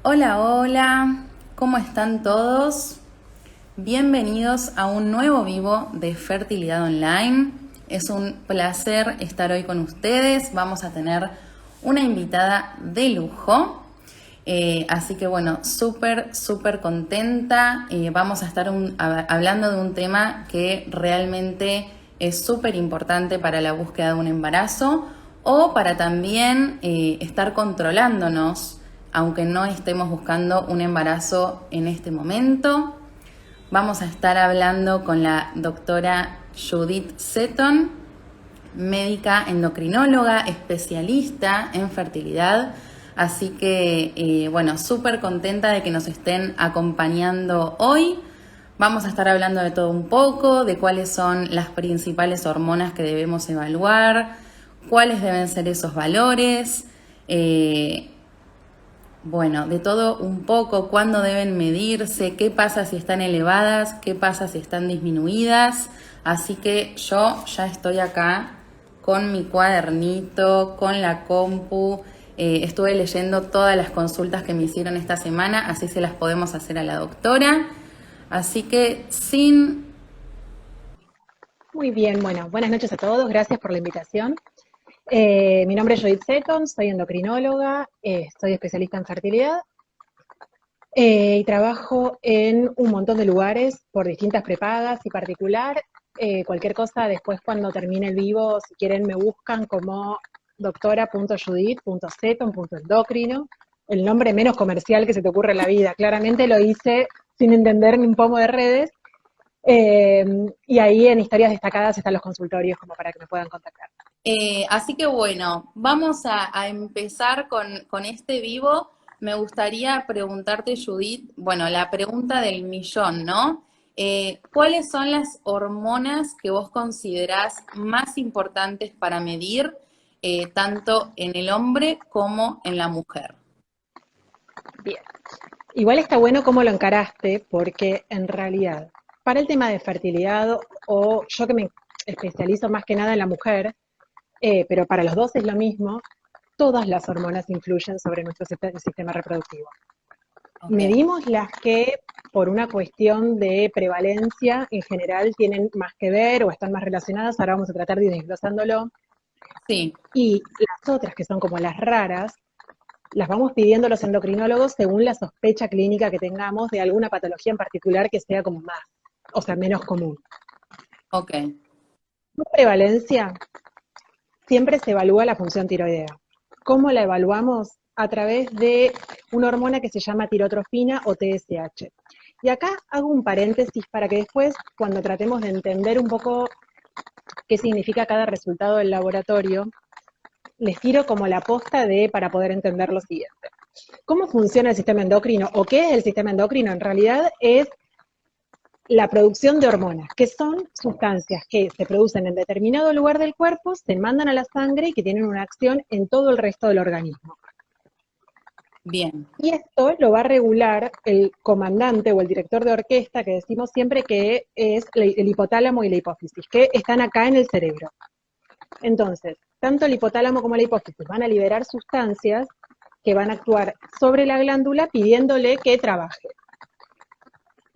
Hola, hola, ¿cómo están todos? Bienvenidos a un nuevo vivo de Fertilidad Online. Es un placer estar hoy con ustedes. Vamos a tener una invitada de lujo. Así que bueno, súper contenta. Vamos a estar hablando de un tema que realmente es súper importante para la búsqueda de un embarazo o para también estar controlándonos, aunque no estemos buscando un embarazo en este momento. Vamos a estar hablando con la doctora Judith Seton, médica endocrinóloga, especialista en fertilidad. Así que, bueno, súper contenta de que nos estén acompañando hoy. Vamos a estar hablando de todo un poco, de cuáles son las principales hormonas que debemos evaluar, cuáles deben ser esos valores, bueno, de todo un poco, cuándo deben medirse, qué pasa si están elevadas, qué pasa si están disminuidas. Así que yo ya estoy acá con mi cuadernito, con la compu. Estuve leyendo todas las consultas que me hicieron esta semana, así se las podemos hacer a la doctora. Así que sin... Muy bien, bueno, buenas noches a todos, gracias por la invitación. Mi nombre es Judith Seton, soy endocrinóloga, soy especialista en fertilidad y trabajo en un montón de lugares por distintas prepagas y particular. Cualquier cosa, después cuando termine el vivo, si quieren me buscan como doctora.judith.seton.endocrino, el nombre menos comercial que se te ocurre en la vida. Claramente lo hice sin entender ni un pomo de redes. Y ahí en historias destacadas están los consultorios como para que me puedan contactar. Así que bueno, vamos a empezar con este vivo. Me gustaría preguntarte, Judith, bueno, la pregunta del millón, ¿no? ¿Cuáles son las hormonas que vos considerás más importantes para medir, tanto en el hombre como en la mujer? Bien. Igual está bueno cómo lo encaraste, porque en realidad, para el tema de fertilidad, o yo que me especializo más que nada en la mujer, pero para los dos es lo mismo, todas las hormonas influyen sobre nuestro sistema reproductivo. Ok, Medimos las que por una cuestión de prevalencia en general tienen más que ver o están más relacionadas, ahora vamos a tratar de ir desglosándolo, sí, y las otras que son como las raras, las vamos pidiendo los endocrinólogos según la sospecha clínica que tengamos de alguna patología en particular que sea como más, o sea, menos común. ok, Por prevalencia, siempre se evalúa la función tiroidea. ¿Cómo la evaluamos? A través de una hormona que se llama tirotrofina o TSH. Y acá hago un paréntesis para que después, cuando tratemos de entender un poco qué significa cada resultado del laboratorio, les tiro como la posta de para poder entender lo siguiente. ¿Cómo funciona el sistema endocrino o qué es el sistema endocrino? En realidad es la producción de hormonas, que son sustancias que se producen en determinado lugar del cuerpo, se mandan a la sangre y que tienen una acción en todo el resto del organismo. bien, Y esto lo va a regular el comandante o el director de orquesta, que decimos siempre que es el hipotálamo y la hipófisis, que están acá en el cerebro. Entonces, tanto el hipotálamo como la hipófisis van a liberar sustancias que van a actuar sobre la glándula pidiéndole que trabaje.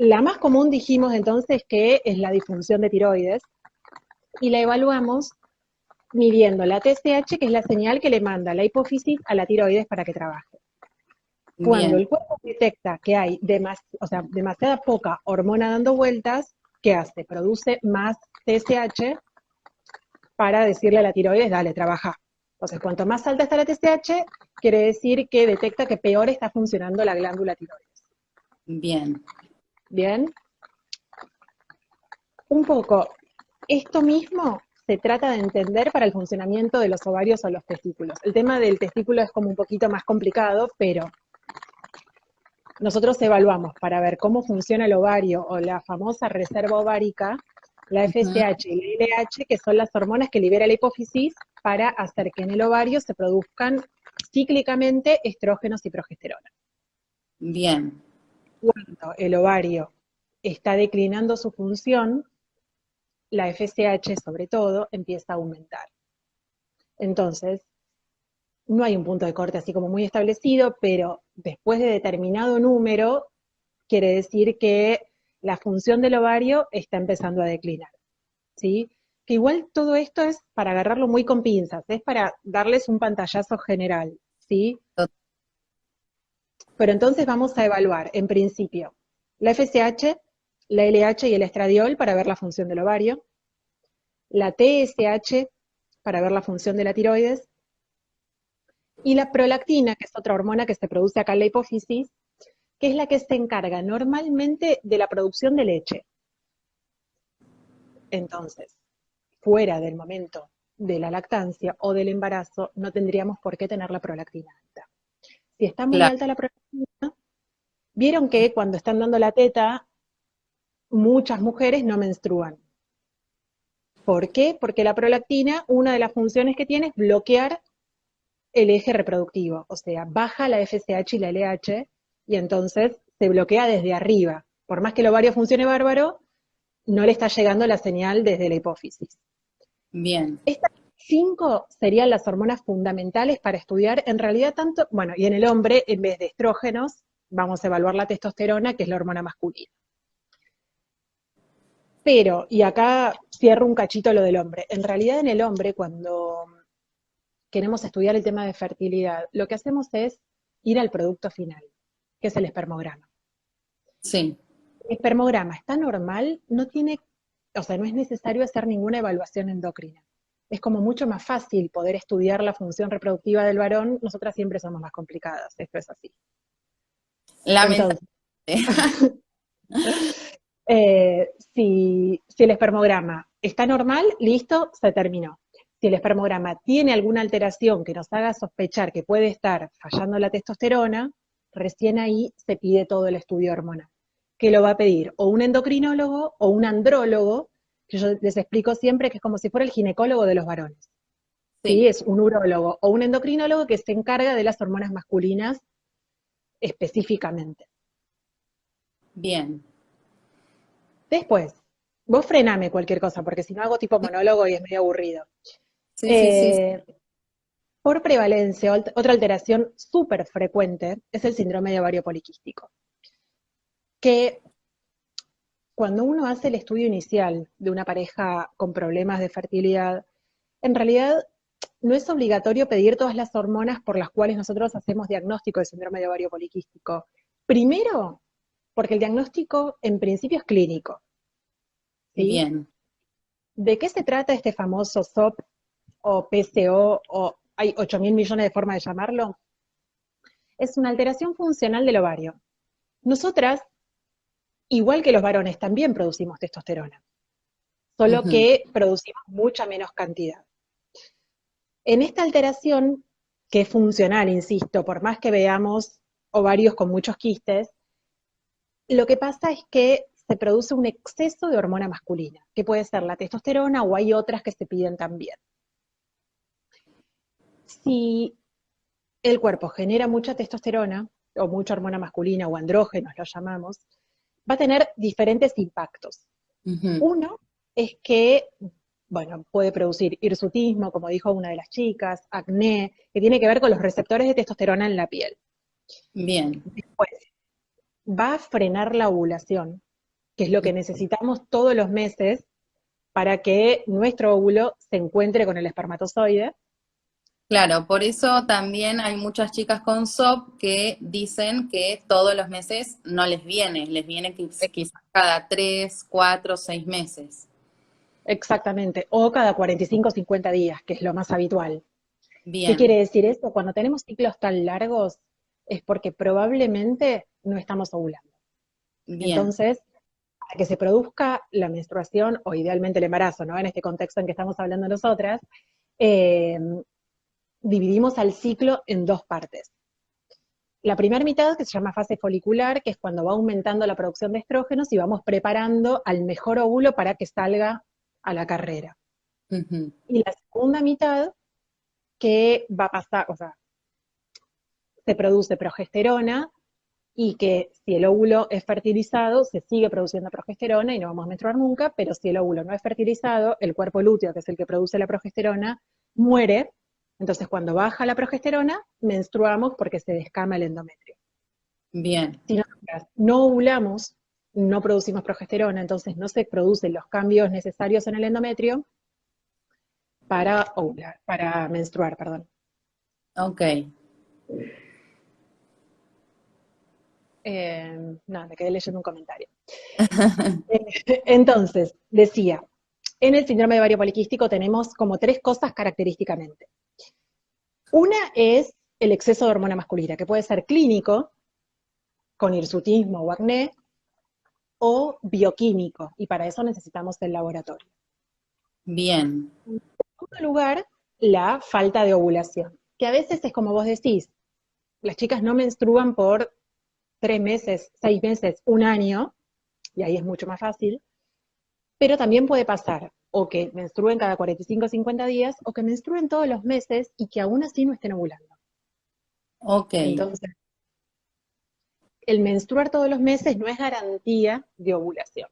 La más común dijimos entonces que es la disfunción de tiroides y la evaluamos midiendo la TSH, que es la señal que le manda la hipófisis a la tiroides para que trabaje. Cuando bien, el cuerpo detecta que hay demasiada poca hormona dando vueltas, ¿qué hace? Produce más TSH para decirle a la tiroides, dale, trabaja. Entonces, cuanto más alta está la TSH, quiere decir que detecta que peor está funcionando la glándula tiroides. bien, Bien, un poco esto mismo se trata de entender para el funcionamiento de los ovarios o los testículos. El tema del testículo es como un poquito más complicado, pero nosotros evaluamos para ver cómo funciona el ovario o la famosa reserva ovárica, la ujú, FSH y la LH, que son las hormonas que libera la hipófisis para hacer que en el ovario se produzcan cíclicamente estrógenos y progesterona. bien, Cuando el ovario está declinando su función, la FSH sobre todo empieza a aumentar. Entonces, no hay un punto de corte así como muy establecido, pero después de determinado número, quiere decir que la función del ovario está empezando a declinar, ¿sí? Que igual todo esto es para agarrarlo muy con pinzas, es para darles un pantallazo general, ¿sí? Pero entonces vamos a evaluar, en principio, la FSH, la LH y el estradiol para ver la función del ovario, la TSH para ver la función de la tiroides, y la prolactina, que es otra hormona que se produce acá en la hipófisis, que es la que se encarga normalmente de la producción de leche. Entonces, fuera del momento de la lactancia o del embarazo, no tendríamos por qué tener la prolactina alta. Si está muy Claro, alta la prolactina, vieron que cuando están dando la teta, muchas mujeres no menstruan. ¿Por qué? Porque la prolactina, una de las funciones que tiene es bloquear el eje reproductivo, o sea, baja la FSH y la LH y entonces se bloquea desde arriba. Por más que el ovario funcione bárbaro, no le está llegando la señal desde la hipófisis. bien. Estas 5 serían las hormonas fundamentales para estudiar, en realidad tanto, bueno, y en el hombre, en vez de estrógenos, vamos a evaluar la testosterona, que es la hormona masculina. Pero, y acá cierro un cachito lo del hombre, en realidad en el hombre, cuando queremos estudiar el tema de fertilidad, lo que hacemos es ir al producto final, que es el espermograma. Sí. El espermograma está normal, no tiene, o sea, no es necesario hacer ninguna evaluación endocrina. Es como mucho más fácil poder estudiar la función reproductiva del varón, nosotras siempre somos más complicadas, esto es así. Lamentablemente. Entonces, si el espermograma está normal, listo, se terminó. Si el espermograma tiene alguna alteración que nos haga sospechar que puede estar fallando la testosterona, recién ahí se pide todo el estudio hormonal, que lo va a pedir o un endocrinólogo o un andrólogo, que yo les explico siempre que es como si fuera el ginecólogo de los varones. ¿Sí? Sí, Es un urólogo o un endocrinólogo que se encarga de las hormonas masculinas específicamente. bien. Después, vos frename cualquier cosa, porque si no hago tipo monólogo y es medio aburrido. Sí, sí, sí. Eh, por prevalencia, otra alteración súper frecuente es el síndrome de ovario poliquístico, que cuando uno hace el estudio inicial de una pareja con problemas de fertilidad, en realidad no es obligatorio pedir todas las hormonas por las cuales nosotros hacemos diagnóstico de síndrome de ovario poliquístico. Primero, porque el diagnóstico en principio es clínico, ¿sí? Bien. ¿De qué se trata este famoso SOP o PCO o hay 8.000 millones de formas de llamarlo? Es una alteración funcional del ovario. Nosotras, igual que los varones, también producimos testosterona, solo Ujú. que producimos mucha menos cantidad. En esta alteración, que es funcional, insisto, por más que veamos ovarios con muchos quistes, lo que pasa es que se produce un exceso de hormona masculina, que puede ser la testosterona o hay otras que se piden también. Si el cuerpo genera mucha testosterona o mucha hormona masculina o andrógenos lo llamamos, va a tener diferentes impactos. Ujú. Uno es que, bueno, puede producir hirsutismo, como dijo una de las chicas, acné, que tiene que ver con los receptores de testosterona en la piel. Bien. Después, va a frenar la ovulación, que es lo que necesitamos todos los meses para que nuestro óvulo se encuentre con el espermatozoide. Claro, por eso también hay muchas chicas con SOP que dicen que todos los meses no les viene quizás cada 3, 4, 6 meses. Exactamente, o cada 45 o 50 días, que es lo más habitual. ¿Qué quiere Bien, decir esto? Cuando tenemos ciclos tan largos es porque probablemente no estamos ovulando. bien, Entonces, para que se produzca la menstruación o idealmente el embarazo, ¿no? En este contexto en que estamos hablando nosotras, eh, dividimos al ciclo en dos partes. La primera mitad, que se llama fase folicular, que es cuando va aumentando la producción de estrógenos y vamos preparando al mejor óvulo para que salga a la carrera. ujú, Y la segunda mitad, que va a pasar, o sea, se produce progesterona y que si el óvulo es fertilizado, se sigue produciendo progesterona y no vamos a menstruar nunca, pero si el óvulo no es fertilizado, el cuerpo lúteo, que es el que produce la progesterona, muere Entonces, cuando baja la progesterona, menstruamos porque se descama el endometrio. Bien. Si nosotras no ovulamos, no producimos progesterona, entonces no se producen los cambios necesarios en el endometrio para ovular, para menstruar, perdón. Ok. No, me quedé leyendo un comentario. Entonces, decía, en el síndrome de ovario poliquístico tenemos como 3 cosas característicamente. Una es el exceso de hormona masculina, que puede ser clínico, con hirsutismo o acné, o bioquímico, y para eso necesitamos el laboratorio. Bien. En segundo lugar, la falta de ovulación, que a veces es como vos decís, las chicas no menstruan por 3 meses, 6 meses, un año, y ahí es mucho más fácil, pero también puede pasar o que menstruen cada 45 o 50 días, o que menstruen todos los meses y que aún así no estén ovulando. Ok. Entonces, el menstruar todos los meses no es garantía de ovulación.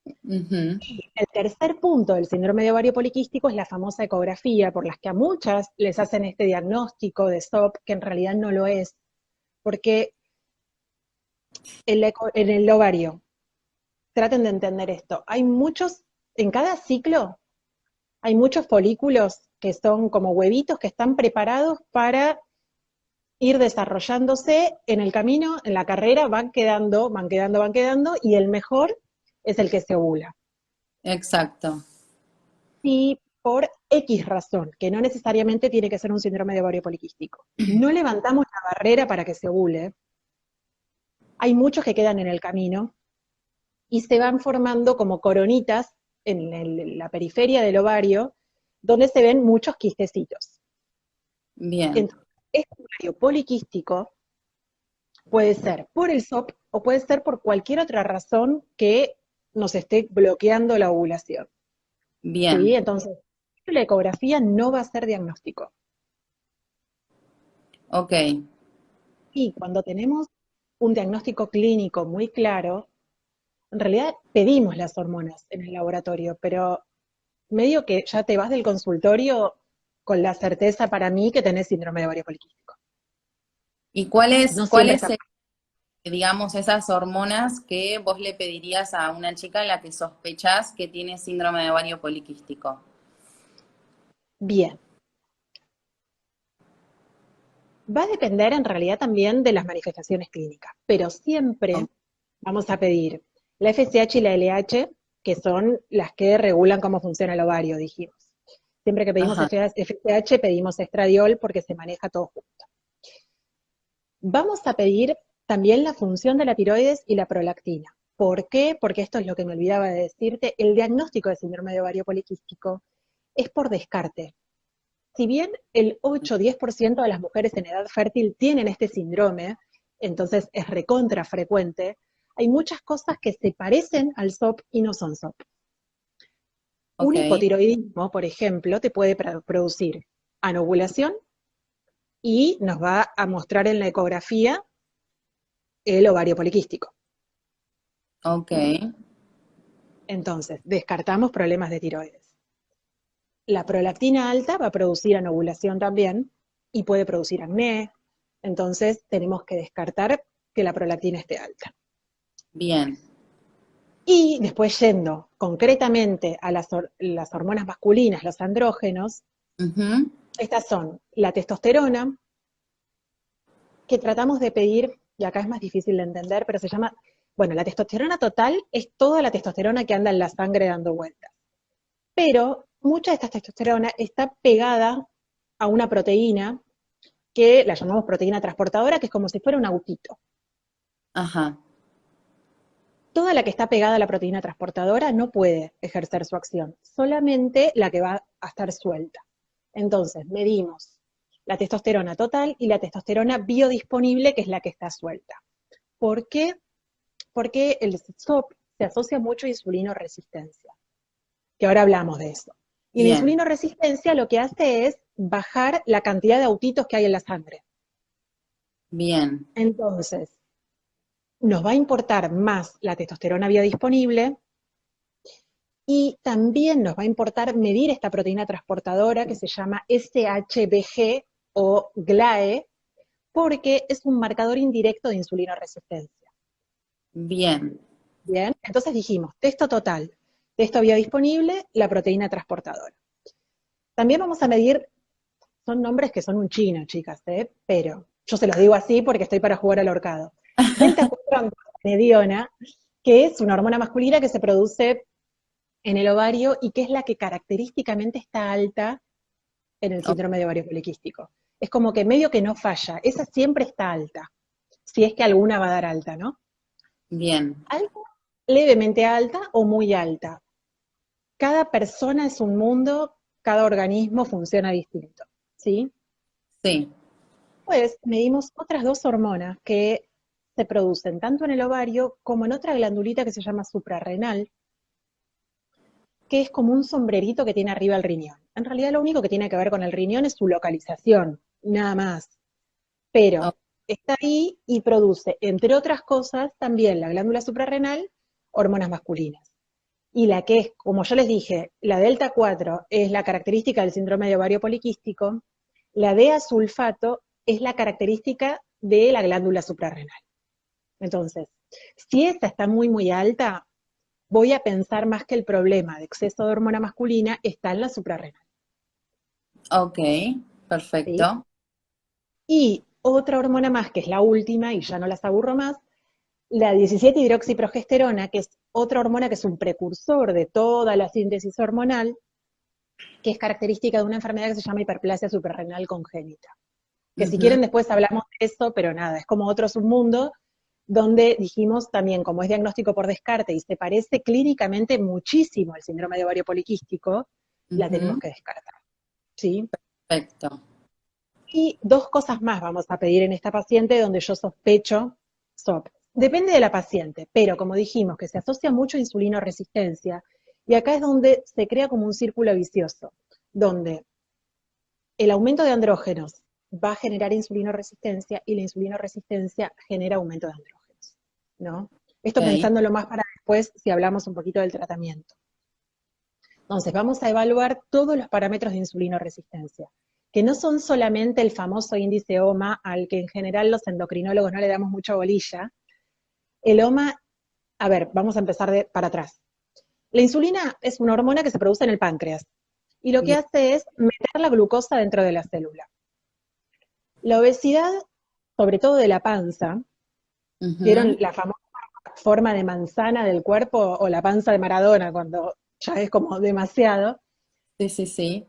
Ujú. El tercer punto del síndrome de ovario poliquístico es la famosa ecografía, por las que a muchas les hacen este diagnóstico de SOP, que en realidad no lo es, porque en el ovario, traten de entender esto, hay muchos, en cada ciclo, hay muchos folículos que son como huevitos que están preparados para ir desarrollándose en el camino, en la carrera, van quedando, van quedando, van quedando, y el mejor es el que se ovula. Exacto. Y por X razón, que no necesariamente tiene que ser un síndrome de ovario poliquístico, no levantamos la barrera para que se ovule, hay muchos que quedan en el camino y se van formando como coronitas en la periferia del ovario, donde se ven muchos quistecitos. Bien. Entonces, este ovario poliquístico puede ser por el SOP o puede ser por cualquier otra razón que nos esté bloqueando la ovulación. ¿Sí? Bien. Entonces, la ecografía no va a ser diagnóstico. Ok. Y cuando tenemos un diagnóstico clínico muy claro, en realidad pedimos las hormonas en el laboratorio, pero medio que ya te vas del consultorio con la certeza para mí que tenés síndrome de ovario poliquístico. ¿Y No siempre cuáles está. digamos, esas hormonas que vos le pedirías a una chica en la que sospechás que tiene síndrome de ovario poliquístico? Bien. Va a depender en realidad también de las manifestaciones clínicas, pero siempre vamos a pedir la FSH y la LH, que son las que regulan cómo funciona el ovario, dijimos. Siempre que pedimos Ajá. FSH, pedimos estradiol porque se maneja todo junto. Vamos a pedir también la función de la tiroides y la prolactina. ¿Por qué? Porque esto es lo que me olvidaba de decirte, el diagnóstico de síndrome de ovario poliquístico es por descarte. Si bien el 8-10% de las mujeres en edad fértil tienen este síndrome, entonces es recontra frecuente, hay muchas cosas que se parecen al SOP y no son SOP. Un Ok. hipotiroidismo, por ejemplo, te puede producir anovulación y nos va a mostrar en la ecografía el ovario poliquístico. Ok. Entonces, descartamos problemas de tiroides. La prolactina alta va a producir anovulación también y puede producir acné, entonces tenemos que descartar que la prolactina esté alta. Bien. Y después yendo concretamente a las hormonas masculinas, los andrógenos, Ujú. estas son la testosterona, que tratamos de pedir, y acá es más difícil de entender, pero se llama, bueno, la testosterona total es toda la testosterona que anda en la sangre dando vueltas. Pero mucha de esta testosterona está pegada a una proteína que la llamamos proteína transportadora, que es como si fuera un autito. Ajá. Toda la que está pegada a la proteína transportadora no puede ejercer su acción, solamente la que va a estar suelta. Entonces, medimos la testosterona total y la testosterona biodisponible, que es la que está suelta. ¿Por qué? Porque el SOP se asocia mucho a insulinoresistencia, que ahora hablamos de eso. Y la Bien. insulinoresistencia lo que hace es bajar la cantidad de autitos que hay en la sangre. Bien. Entonces, nos va a importar más la testosterona biodisponible Y también nos va a importar medir esta proteína transportadora que se llama SHBG o GLAE, porque es un marcador indirecto de insulinoresistencia. Bien. Bien, entonces dijimos, texto total, texto biodisponible, la proteína transportadora. También vamos a medir, son nombres que son un chino, chicas, pero yo se los digo así porque estoy para jugar al ahorcado. Delta 4 androstenediona, que es una hormona masculina que se produce en el ovario y que es la que característicamente está alta en el Oh, síndrome de ovario poliquístico. Es como que medio que no falla, esa siempre está alta, si es que alguna va a dar alta, ¿no? bien. Algo levemente alta o muy alta. Cada persona es un mundo, cada organismo funciona distinto, ¿sí? Sí. Pues medimos otras dos hormonas que se producen tanto en el ovario como en otra glandulita que se llama suprarrenal, que es como un sombrerito que tiene arriba el riñón. En realidad lo único que tiene que ver con el riñón es su localización, nada más. Oh, Pero está ahí y produce, entre otras cosas, también la glándula suprarrenal, hormonas masculinas. Y la que es, como yo les dije, la delta 4 es la característica del síndrome de ovario poliquístico, la DEA sulfato es la característica de la glándula suprarrenal. Entonces, si esta está muy, muy alta, voy a pensar más que el problema de exceso de hormona masculina está en la suprarrenal. ok, ¿Sí? perfecto. Y otra hormona más, que es la última, y ya no las aburro más, la 17-hidroxiprogesterona, que es otra hormona que es un precursor de toda la síntesis hormonal, que es característica de una enfermedad que se llama hiperplasia suprarrenal congénita. Que si Ujú. quieren después hablamos de eso, pero nada, es como otro submundo, donde dijimos también, como es diagnóstico por descarte y se parece clínicamente muchísimo al síndrome de ovario poliquístico, la tenemos Ujú. que descartar. ¿Sí? Perfecto. Y dos cosas más vamos a pedir en esta paciente donde yo sospecho, depende de la paciente, pero como dijimos que se asocia mucho a insulinoresistencia, y acá es donde se crea como un círculo vicioso, donde el aumento de andrógenos va a generar insulinoresistencia y la insulinoresistencia genera aumento de andrógenos, ¿no? Esto Ok. pensándolo más para después si hablamos un poquito del tratamiento. Entonces, vamos a evaluar todos los parámetros de insulinoresistencia, que no son solamente el famoso índice OMA, al que en general los endocrinólogos no le damos mucha bolilla. El OMA, a ver, vamos a empezar para atrás. La insulina es una hormona que se produce en el páncreas, y lo que Bien. hace es meter la glucosa dentro de la célula. La obesidad, sobre todo de la panza, ¿vieron Ujú. la famosa forma de manzana del cuerpo o la panza de Maradona cuando ya es como demasiado? Sí, sí, sí.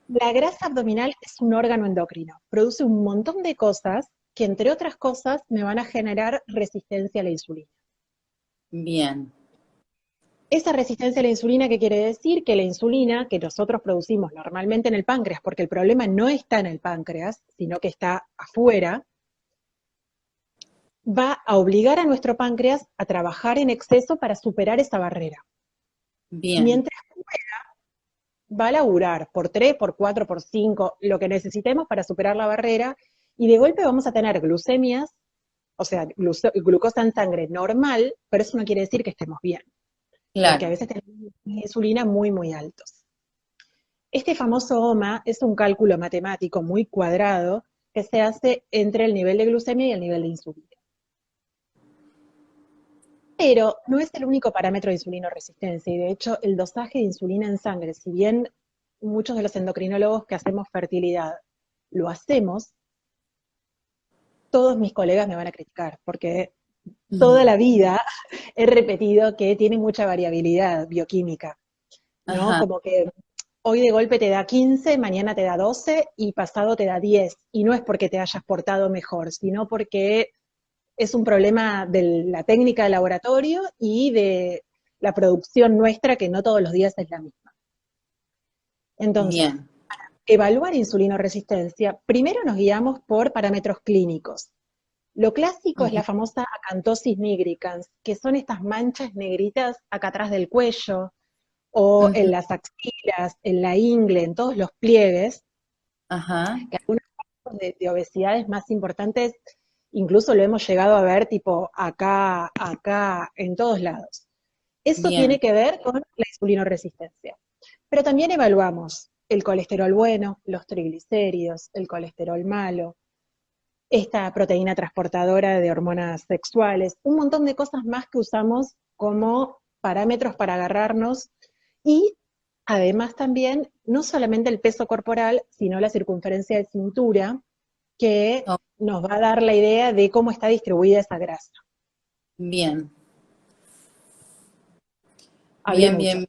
La grasa abdominal es un órgano endocrino, produce un montón de cosas que entre otras cosas me van a generar resistencia a la insulina. Bien. Esa resistencia a la insulina, ¿qué quiere decir? Que la insulina que nosotros producimos normalmente en el páncreas, porque el problema no está en el páncreas, sino que está afuera, va a obligar a nuestro páncreas a trabajar en exceso para superar esa barrera. Bien. Mientras va a laburar por 3, por 4, por 5, lo que necesitemos para superar la barrera, y de golpe vamos a tener glucemias, o sea, glucosa en sangre normal, pero eso no quiere decir que estemos bien, porque a Claro. veces tenemos insulina muy, muy altos. Este famoso OMA es un cálculo matemático muy cuadrado que se hace entre el nivel de glucemia y el nivel de insulina. Pero no es el único parámetro de insulinoresistencia, y de hecho el dosaje de insulina en sangre, si bien muchos de los endocrinólogos que hacemos fertilidad lo hacemos, todos mis colegas me van a criticar, porque toda Ujú. la vida he repetido que tiene mucha variabilidad bioquímica, ¿no? Ajá. Como que hoy de golpe te da 15, mañana te da 12 y pasado te da 10. Y no es porque te hayas portado mejor, sino porque es un problema de la técnica de laboratorio y de la producción nuestra, que no todos los días es la misma. Entonces, Bien. evaluar insulinoresistencia, primero nos guiamos por parámetros clínicos. Lo clásico es Ujú. la famosa acantosis nigricans, que son estas manchas negritas acá atrás del cuello, o en Ujú. las axilas, en la ingle, en todos los pliegues, Ajá. que algunos casos de obesidades más importantes incluso lo hemos llegado a ver tipo acá, acá, en todos lados. Eso Bien. tiene que ver con la insulinoresistencia. Pero también evaluamos el colesterol bueno, los triglicéridos, el colesterol malo, esta proteína transportadora de hormonas sexuales, un montón de cosas más que usamos como parámetros para agarrarnos y además también no solamente el peso corporal, sino la circunferencia de cintura, que Oh, nos va a dar la idea de cómo está distribuida esa grasa. bien, Hablé bien, mucho. bien.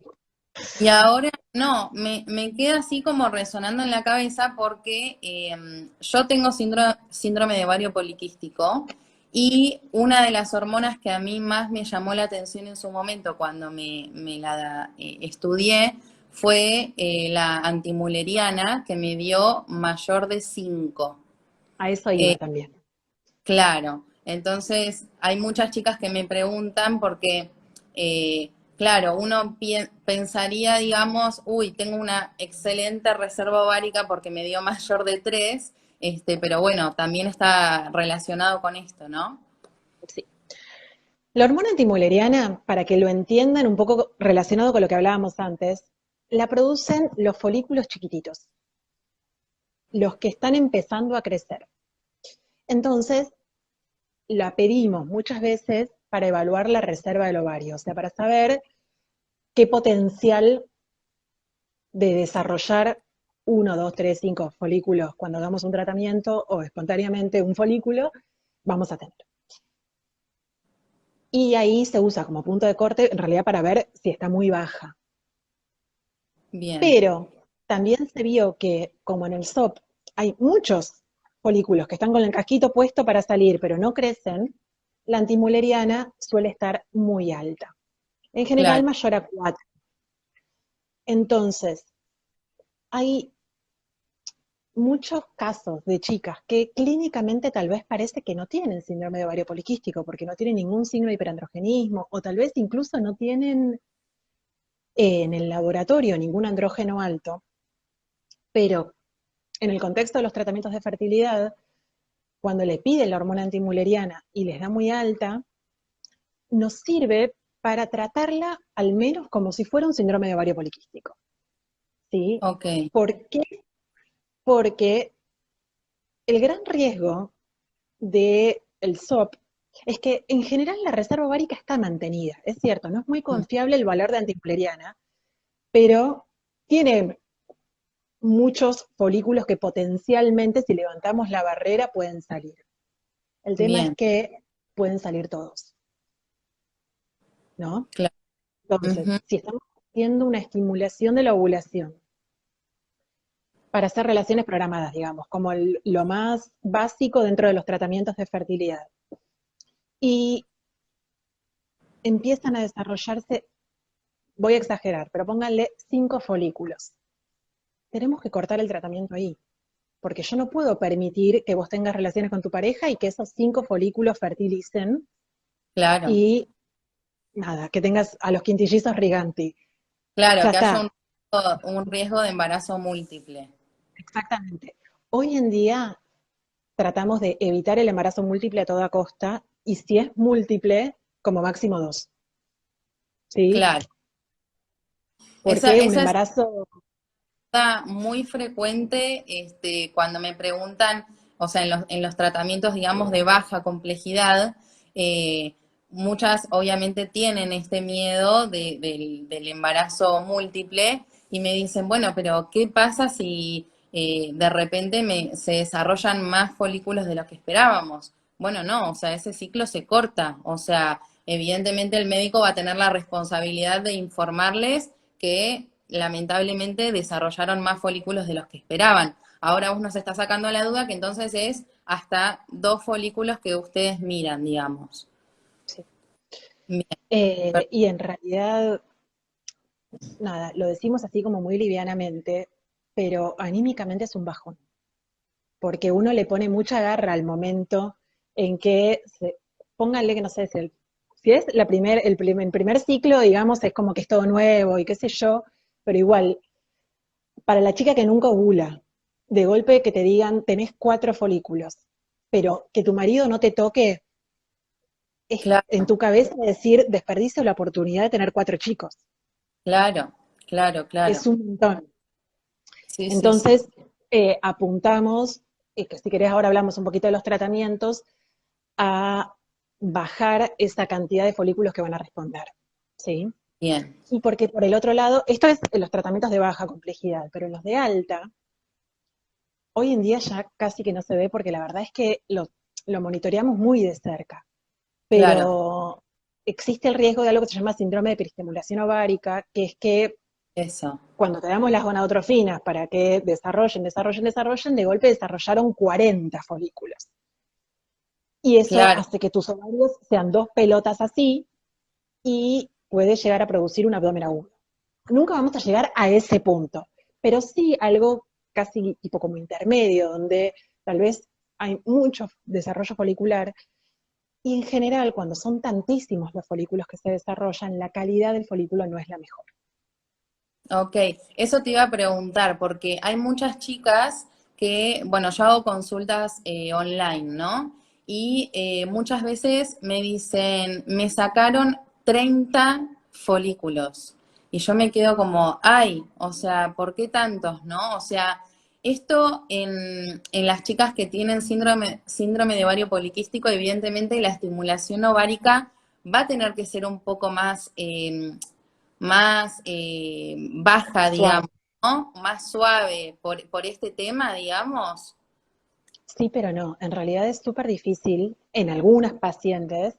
Y ahora, no, me queda así como resonando en la cabeza porque yo tengo síndrome de ovario poliquístico y una de las hormonas que a mí más me llamó la atención en su momento cuando me la estudié fue la antimuleriana que me dio mayor de 5. A eso iba también. Claro, entonces hay muchas chicas que me preguntan porque, claro, uno pensaría, digamos, uy, tengo una excelente reserva ovárica porque me dio mayor de 3, pero bueno, también está relacionado con esto, ¿no? Sí. La hormona antimuleriana, para que lo entiendan un poco relacionado con lo que hablábamos antes, la producen los folículos chiquititos, los que están empezando a crecer. Entonces, la pedimos muchas veces para evaluar la reserva del ovario, o sea, para saber qué potencial de desarrollar 1, 2, 3, 5 folículos cuando hagamos un tratamiento o espontáneamente un folículo vamos a tener. Y ahí se usa como punto de corte en realidad para ver si está muy baja. Bien, Pero también se vio que, como en el SOP, hay muchos folículos que están con el casquito puesto para salir, pero no crecen, la antimuleriana suele estar muy alta. En general claro, mayor a 4. Entonces, hay muchos casos de chicas que clínicamente tal vez parece que no tienen síndrome de ovario poliquístico, porque no tienen ningún signo de hiperandrogenismo, o tal vez incluso no tienen en el laboratorio ningún andrógeno alto, pero en el contexto de los tratamientos de fertilidad, cuando le piden la hormona antimuleriana y les da muy alta, nos sirve para tratarla al menos como si fuera un síndrome de ovario poliquístico. ¿Sí? ok, ¿Por qué? Porque el gran riesgo del SOP es que en general la reserva ovárica está mantenida. Es cierto, no es muy mm, confiable el valor de antimuleriana, pero tiene muchos folículos que potencialmente, si levantamos la barrera, pueden salir. El tema es bien, que pueden salir todos, ¿no? claro, Entonces, ujú, si estamos haciendo una estimulación de la ovulación para hacer relaciones programadas, digamos, como lo más básico dentro de los tratamientos de fertilidad, y empiezan a desarrollarse, voy a exagerar, pero pónganle 5 folículos. Tenemos que cortar el tratamiento ahí, porque yo no puedo permitir que vos tengas relaciones con tu pareja y que esos 5 folículos fertilicen claro, y nada, que tengas a los quintillizos Riganti. claro, Ya que haya está, un riesgo de embarazo múltiple. exactamente. Hoy en día tratamos de evitar el embarazo múltiple a toda costa y si es múltiple, como máximo 2, ¿sí? Claro, Porque un esa es embarazo, muy frecuente cuando me preguntan, o sea, en los tratamientos, digamos, de baja complejidad, eh, muchas obviamente tienen este miedo del embarazo múltiple y me dicen, bueno, pero ¿qué pasa si de repente se desarrollan más folículos de los que esperábamos? Bueno, no, o sea, ese ciclo se corta, o sea, evidentemente el médico va a tener la responsabilidad de informarles que lamentablemente desarrollaron más folículos de los que esperaban. Ahora vos nos está sacando la duda que entonces es hasta 2 folículos que ustedes miran, digamos. sí. Bien, Y en realidad, nada, lo decimos así como muy livianamente, pero anímicamente es un bajón, porque uno le pone mucha garra al momento en que, pónganle que no sé, si es el primer ciclo, digamos, es como que es todo nuevo y qué sé yo, pero igual, para la chica que nunca ovula, de golpe que te digan, tenés 4 folículos, pero que tu marido no te toque, es claro, en tu cabeza decir, desperdicio la oportunidad de tener 4 chicos. Claro, claro, claro. Es un montón. Sí, sí, sí. Entonces, apuntamos, que si querés ahora hablamos un poquito de los tratamientos, a bajar esa cantidad de folículos que van a responder, ¿sí? Bien. Y porque por el otro lado, esto es en los tratamientos de baja complejidad, pero en los de alta, hoy en día ya casi que no se ve porque la verdad es que lo monitoreamos muy de cerca, Claro, pero existe el riesgo de algo que se llama síndrome de peristimulación ovárica, que es que eso. cuando te damos las gonadotrofinas para que desarrollen, de golpe desarrollaron 40 folículos. Y eso Claro. hace que tus ovarios sean dos pelotas así y puede llegar a producir un abdomen agudo. Nunca vamos a llegar a ese punto, pero sí algo casi tipo como intermedio, donde tal vez hay mucho desarrollo folicular y en general cuando son tantísimos los folículos que se desarrollan, la calidad del folículo no es la mejor. Ok, eso te iba a preguntar, porque hay muchas chicas que, bueno, yo hago consultas online, ¿no? Y muchas veces me dicen, me sacaron 30 folículos. Y yo me quedo como, ay, o sea, ¿por qué tantos, no? O sea, esto en las chicas que tienen síndrome de ovario poliquístico, evidentemente la estimulación ovárica va a tener que ser un poco más baja, Suave. digamos, ¿no? Más suave por este tema, digamos. Sí, pero no. En realidad es súper difícil en algunas pacientes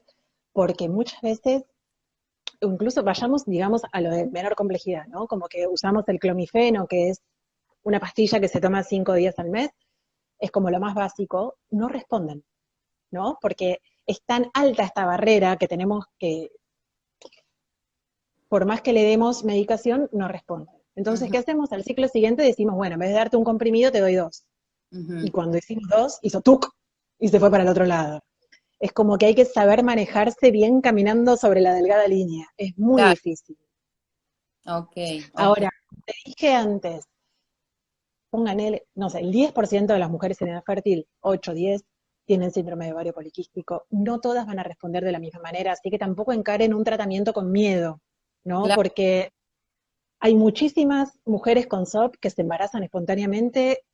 porque muchas veces, incluso vayamos, digamos, a lo de menor complejidad, ¿no? Como que usamos el clomifeno, que es una pastilla que se toma 5 días al mes, es como lo más básico, no responden, ¿no? Porque es tan alta esta barrera que tenemos que, por más que le demos medicación, no responden. Entonces, Ujú, ¿qué hacemos? Al ciclo siguiente decimos, bueno, en vez de darte un comprimido, te doy dos. Y ujú. cuando hicimos dos, hizo tuc y se fue para el otro lado. Es como que hay que saber manejarse bien caminando sobre la delgada línea. Es muy Claro, difícil. ok, ok, Ahora, te dije antes, pongan no sé, el 10% de las mujeres en edad fértil, 8, 10, tienen síndrome de ovario poliquístico. No todas van a responder de la misma manera, así que tampoco encaren un tratamiento con miedo, ¿no? claro, Porque hay muchísimas mujeres con SOP que se embarazan espontáneamente,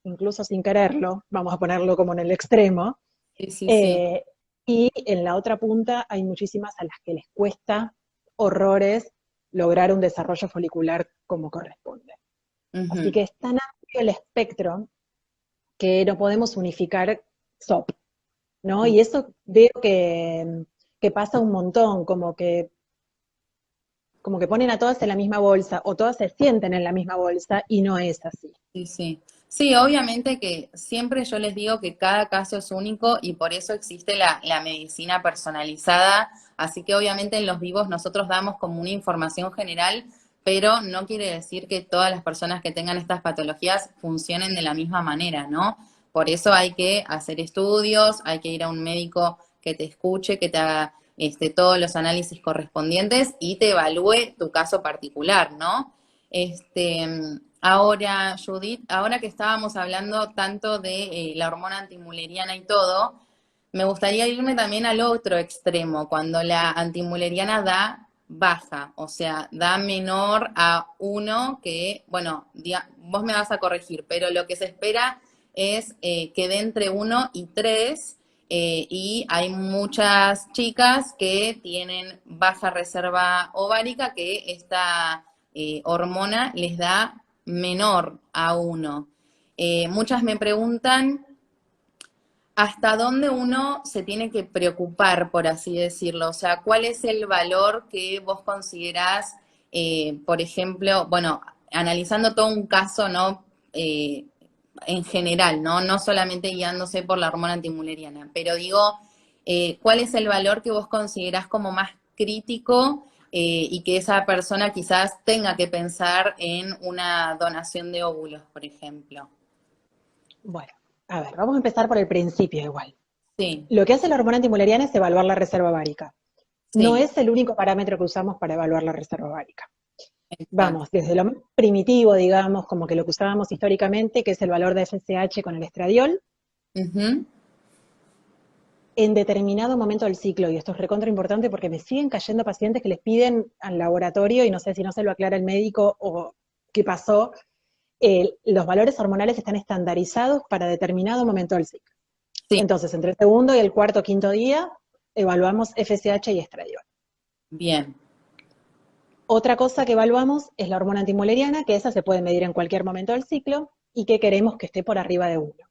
incluso sin quererlo, vamos a ponerlo como en el extremo, sí, sí, sí. eh, y en la otra punta hay muchísimas a las que les cuesta horrores lograr un desarrollo folicular como corresponde. Así Ujú. que es tan amplio el espectro que no podemos unificar SOP, ¿no? Y eso veo que pasa un montón, como que ponen a todas en la misma bolsa o todas se sienten en la misma bolsa y no es así. Sí, sí. Sí, obviamente que siempre yo les digo que cada caso es único y por eso existe la medicina personalizada. Así que obviamente en los vivos nosotros damos como una información general, pero no quiere decir que todas las personas que tengan estas patologías funcionen de la misma manera, ¿no? Por eso hay que hacer estudios, hay que ir a un médico que te escuche, que te haga todos los análisis correspondientes y te evalúe tu caso particular, ¿no? Este, ahora, Judith, ahora que estábamos hablando tanto de la hormona antimuleriana y todo, me gustaría irme también al otro extremo, cuando la antimuleriana da baja, o sea, da menor a uno que, bueno, vos me vas a corregir, pero lo que se espera es que dé entre uno y 3, y hay muchas chicas que tienen baja reserva ovárica que esta hormona les da menor a uno. Muchas me preguntan hasta dónde uno se tiene que preocupar, por así decirlo. O sea, ¿cuál es el valor que vos considerás, por ejemplo, bueno, analizando todo un caso, ¿no? En general, ¿no? No solamente guiándose por la hormona antimuleriana, pero digo, ¿cuál es el valor que vos considerás como más crítico y que esa persona quizás tenga que pensar en una donación de óvulos, por ejemplo? Bueno, a ver, vamos a empezar por el principio igual. Sí, Lo que hace la hormona antimuleriana es evaluar la reserva ovárica. No sí, es el único parámetro que usamos para evaluar la reserva ovárica. exacto. Vamos, desde lo más primitivo, digamos, como que lo que usábamos históricamente, que es el valor de FSH con el estradiol, Ujú. en determinado momento del ciclo, y esto es recontra importante porque me siguen cayendo pacientes que les piden al laboratorio y no sé si no se lo aclara el médico o qué pasó, los valores hormonales están estandarizados para determinado momento del ciclo. Sí, Entonces, entre el segundo y el cuarto o quinto día, evaluamos FSH y estradiol. bien, Otra cosa que evaluamos es la hormona antimuleriana, que esa se puede medir en cualquier momento del ciclo y que queremos que esté por arriba de 1.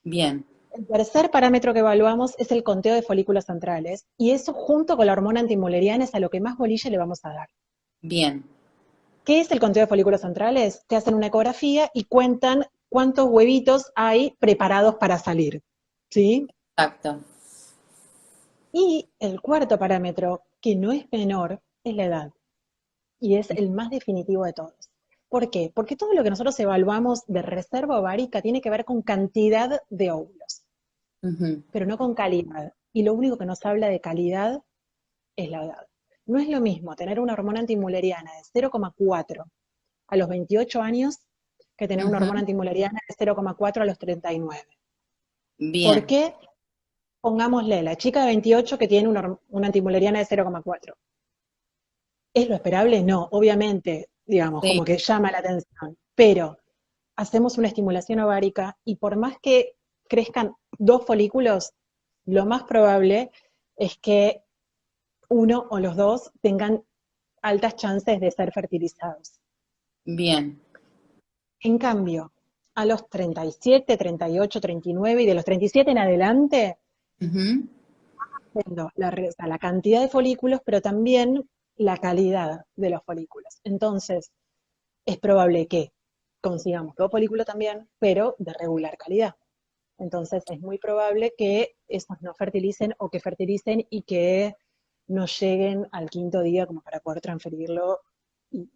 bien, El tercer parámetro que evaluamos es el conteo de folículos centrales, y eso junto con la hormona antimuleriana es a lo que más bolilla le vamos a dar. bien, ¿Qué es el conteo de folículos centrales? Te hacen una ecografía y cuentan cuántos huevitos hay preparados para salir, ¿sí? exacto. Y el cuarto parámetro, que no es menor, es la edad, y es el más definitivo de todos. ¿Por qué? Porque todo lo que nosotros evaluamos de reserva ovárica tiene que ver con cantidad de óvulos, Ujú, pero no con calidad. Y lo único que nos habla de calidad es la edad. No es lo mismo tener una hormona antimuleriana de 0,4 a los 28 años que tener una ujú, hormona antimuleriana de 0,4 a los 39. ¿Por bien, qué? Pongámosle la chica de 28 que tiene una antimuleriana de 0,4. ¿Es lo esperable? No, obviamente, digamos, sí, como que llama la atención, pero hacemos una estimulación ovárica y por más que crezcan 2 folículos, lo más probable es que uno o los dos tengan altas chances de ser fertilizados. bien, En cambio, a los 37, 38, 39 y de los 37 en adelante, ujú, viendo la cantidad de folículos, pero también la calidad de los folículos. Entonces, es probable que consigamos 2 folículos también, pero de regular calidad. Entonces, es muy probable que esos no fertilicen o que fertilicen y que no lleguen al quinto día como para poder transferirlo y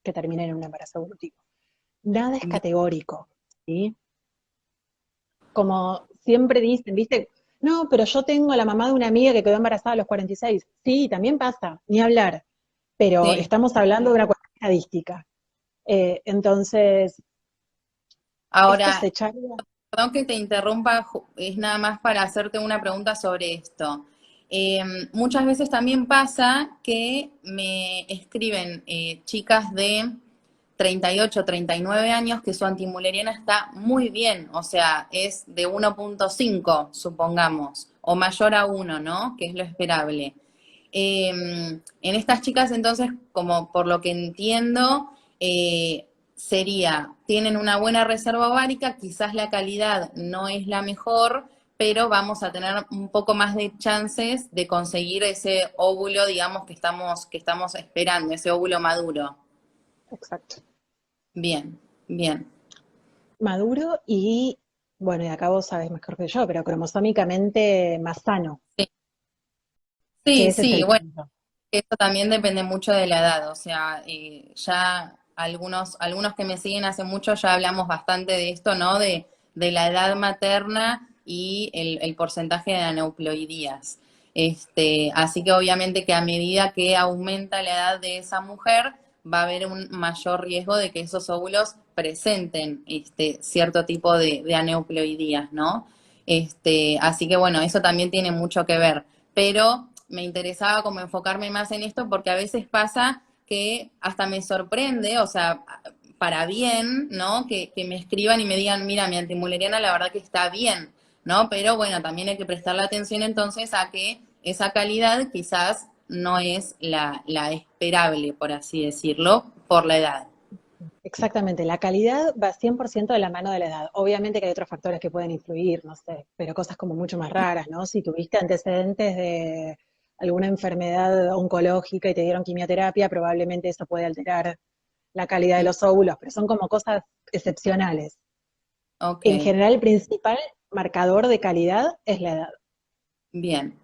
que termine en un embarazo evolutivo. Nada es bien, categórico, ¿sí? Como siempre dicen, ¿viste? No, pero yo tengo a la mamá de una amiga que quedó embarazada a los 46. Sí, también pasa, ni hablar, pero sí. estamos hablando de una cuestión estadística. Entonces, esto se Ahora, echaría. perdón que te interrumpa, es nada más para hacerte una pregunta sobre esto. Muchas veces también pasa que me escriben chicas de 38, 39 años que su antimuleriana está muy bien, o sea, es de 1,5, supongamos, o mayor a 1, ¿no? Que es lo esperable. En estas chicas, entonces, como por lo que entiendo, sería, tienen una buena reserva ovárica, quizás la calidad no es la mejor, pero vamos a tener un poco más de chances de conseguir ese óvulo, digamos, que estamos esperando, ese óvulo maduro. Exacto. Bien, bien. Maduro y, bueno, y acá vos sabés mejor que yo, pero cromosómicamente más sano, Sí, que sí, ese es sí, el bueno, punto. eso también depende mucho de la edad, o sea, ya algunos que me siguen hace mucho ya hablamos bastante de esto, ¿no? De la edad materna y el porcentaje de aneuploidías. Así que obviamente que a medida que aumenta la edad de esa mujer, va a haber un mayor riesgo de que esos óvulos presenten cierto tipo de aneuploidías, ¿no? Así que bueno, eso también tiene mucho que ver. Pero me interesaba como enfocarme más en esto porque a veces pasa que hasta me sorprende, o sea, para bien, ¿no? Que me escriban y me digan, mira, mi antimuleriana la verdad que está bien, ¿no? Pero bueno, también hay que prestarle atención entonces a que esa calidad quizás no es la esperable, por así decirlo, por la edad. Exactamente, la calidad va 100% de la mano de la edad. Obviamente que hay otros factores que pueden influir, no sé, pero cosas como mucho más raras, ¿no? Si tuviste antecedentes de alguna enfermedad oncológica y te dieron quimioterapia, probablemente eso puede alterar la calidad de los óvulos, pero son como cosas excepcionales. Ok, En general, el principal marcador de calidad es la edad. bien.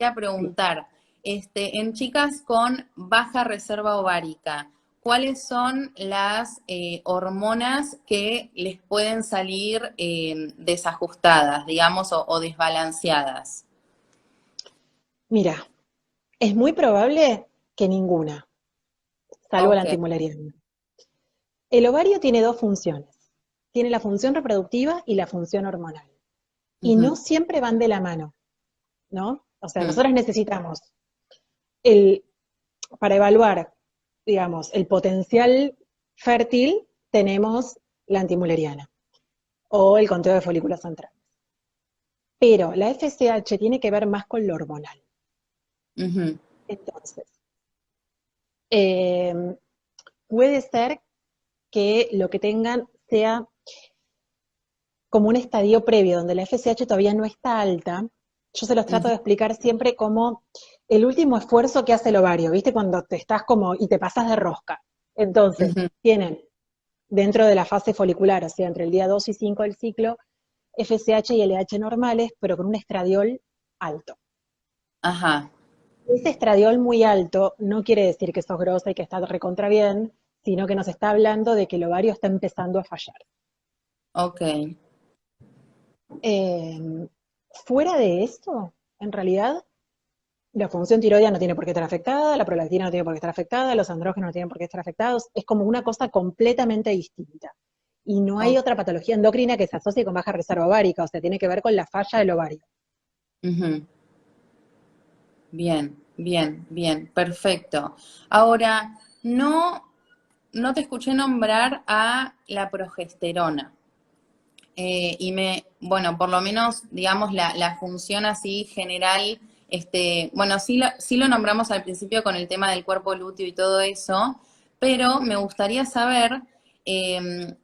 Voy a Sí. preguntar, en chicas con baja reserva ovárica, ¿cuáles son las hormonas que les pueden salir desajustadas, digamos, o desbalanceadas? Mira, es muy probable que ninguna, salvo la Ok, antimuleriana. El ovario tiene 2 funciones. Tiene la función reproductiva y la función hormonal. Y no ujú, siempre van de la mano. ¿no? O sea, Mm. nosotros necesitamos el, para evaluar, digamos, el potencial fértil, tenemos la antimuleriana o el conteo de folículos centrales. Pero la FSH tiene que ver más con lo hormonal. Ujú. Entonces, eh, puede ser que lo que tengan sea como un estadio previo, donde la FSH todavía no está alta. Yo se los trato Ujú. de explicar siempre como el último esfuerzo que hace el ovario, ¿viste? Cuando te estás como y te pasas de rosca. Entonces, Ujú. tienen dentro de la fase folicular, o sea, entre el día 2 y 5 del ciclo, FSH y LH normales, pero con un estradiol alto. Ajá, Ese estradiol muy alto no quiere decir que sos grosa y que estás recontra bien, sino que nos está hablando de que el ovario está empezando a fallar. ok. Eh, Fuera de esto, en realidad, la función tiroidea no tiene por qué estar afectada, la prolactina no tiene por qué estar afectada, los andrógenos no tienen por qué estar afectados, es como una cosa completamente distinta. Y no hay Ok. otra patología endocrina que se asocie con baja reserva ovárica, o sea, tiene que ver con la falla del ovario. Ujú. Bien, bien, bien, perfecto. Ahora, no te escuché nombrar a la progesterona. Bueno, por lo menos, digamos, la función así general, bueno, sí lo nombramos al principio con el tema del cuerpo lúteo y todo eso, pero me gustaría saber, eh,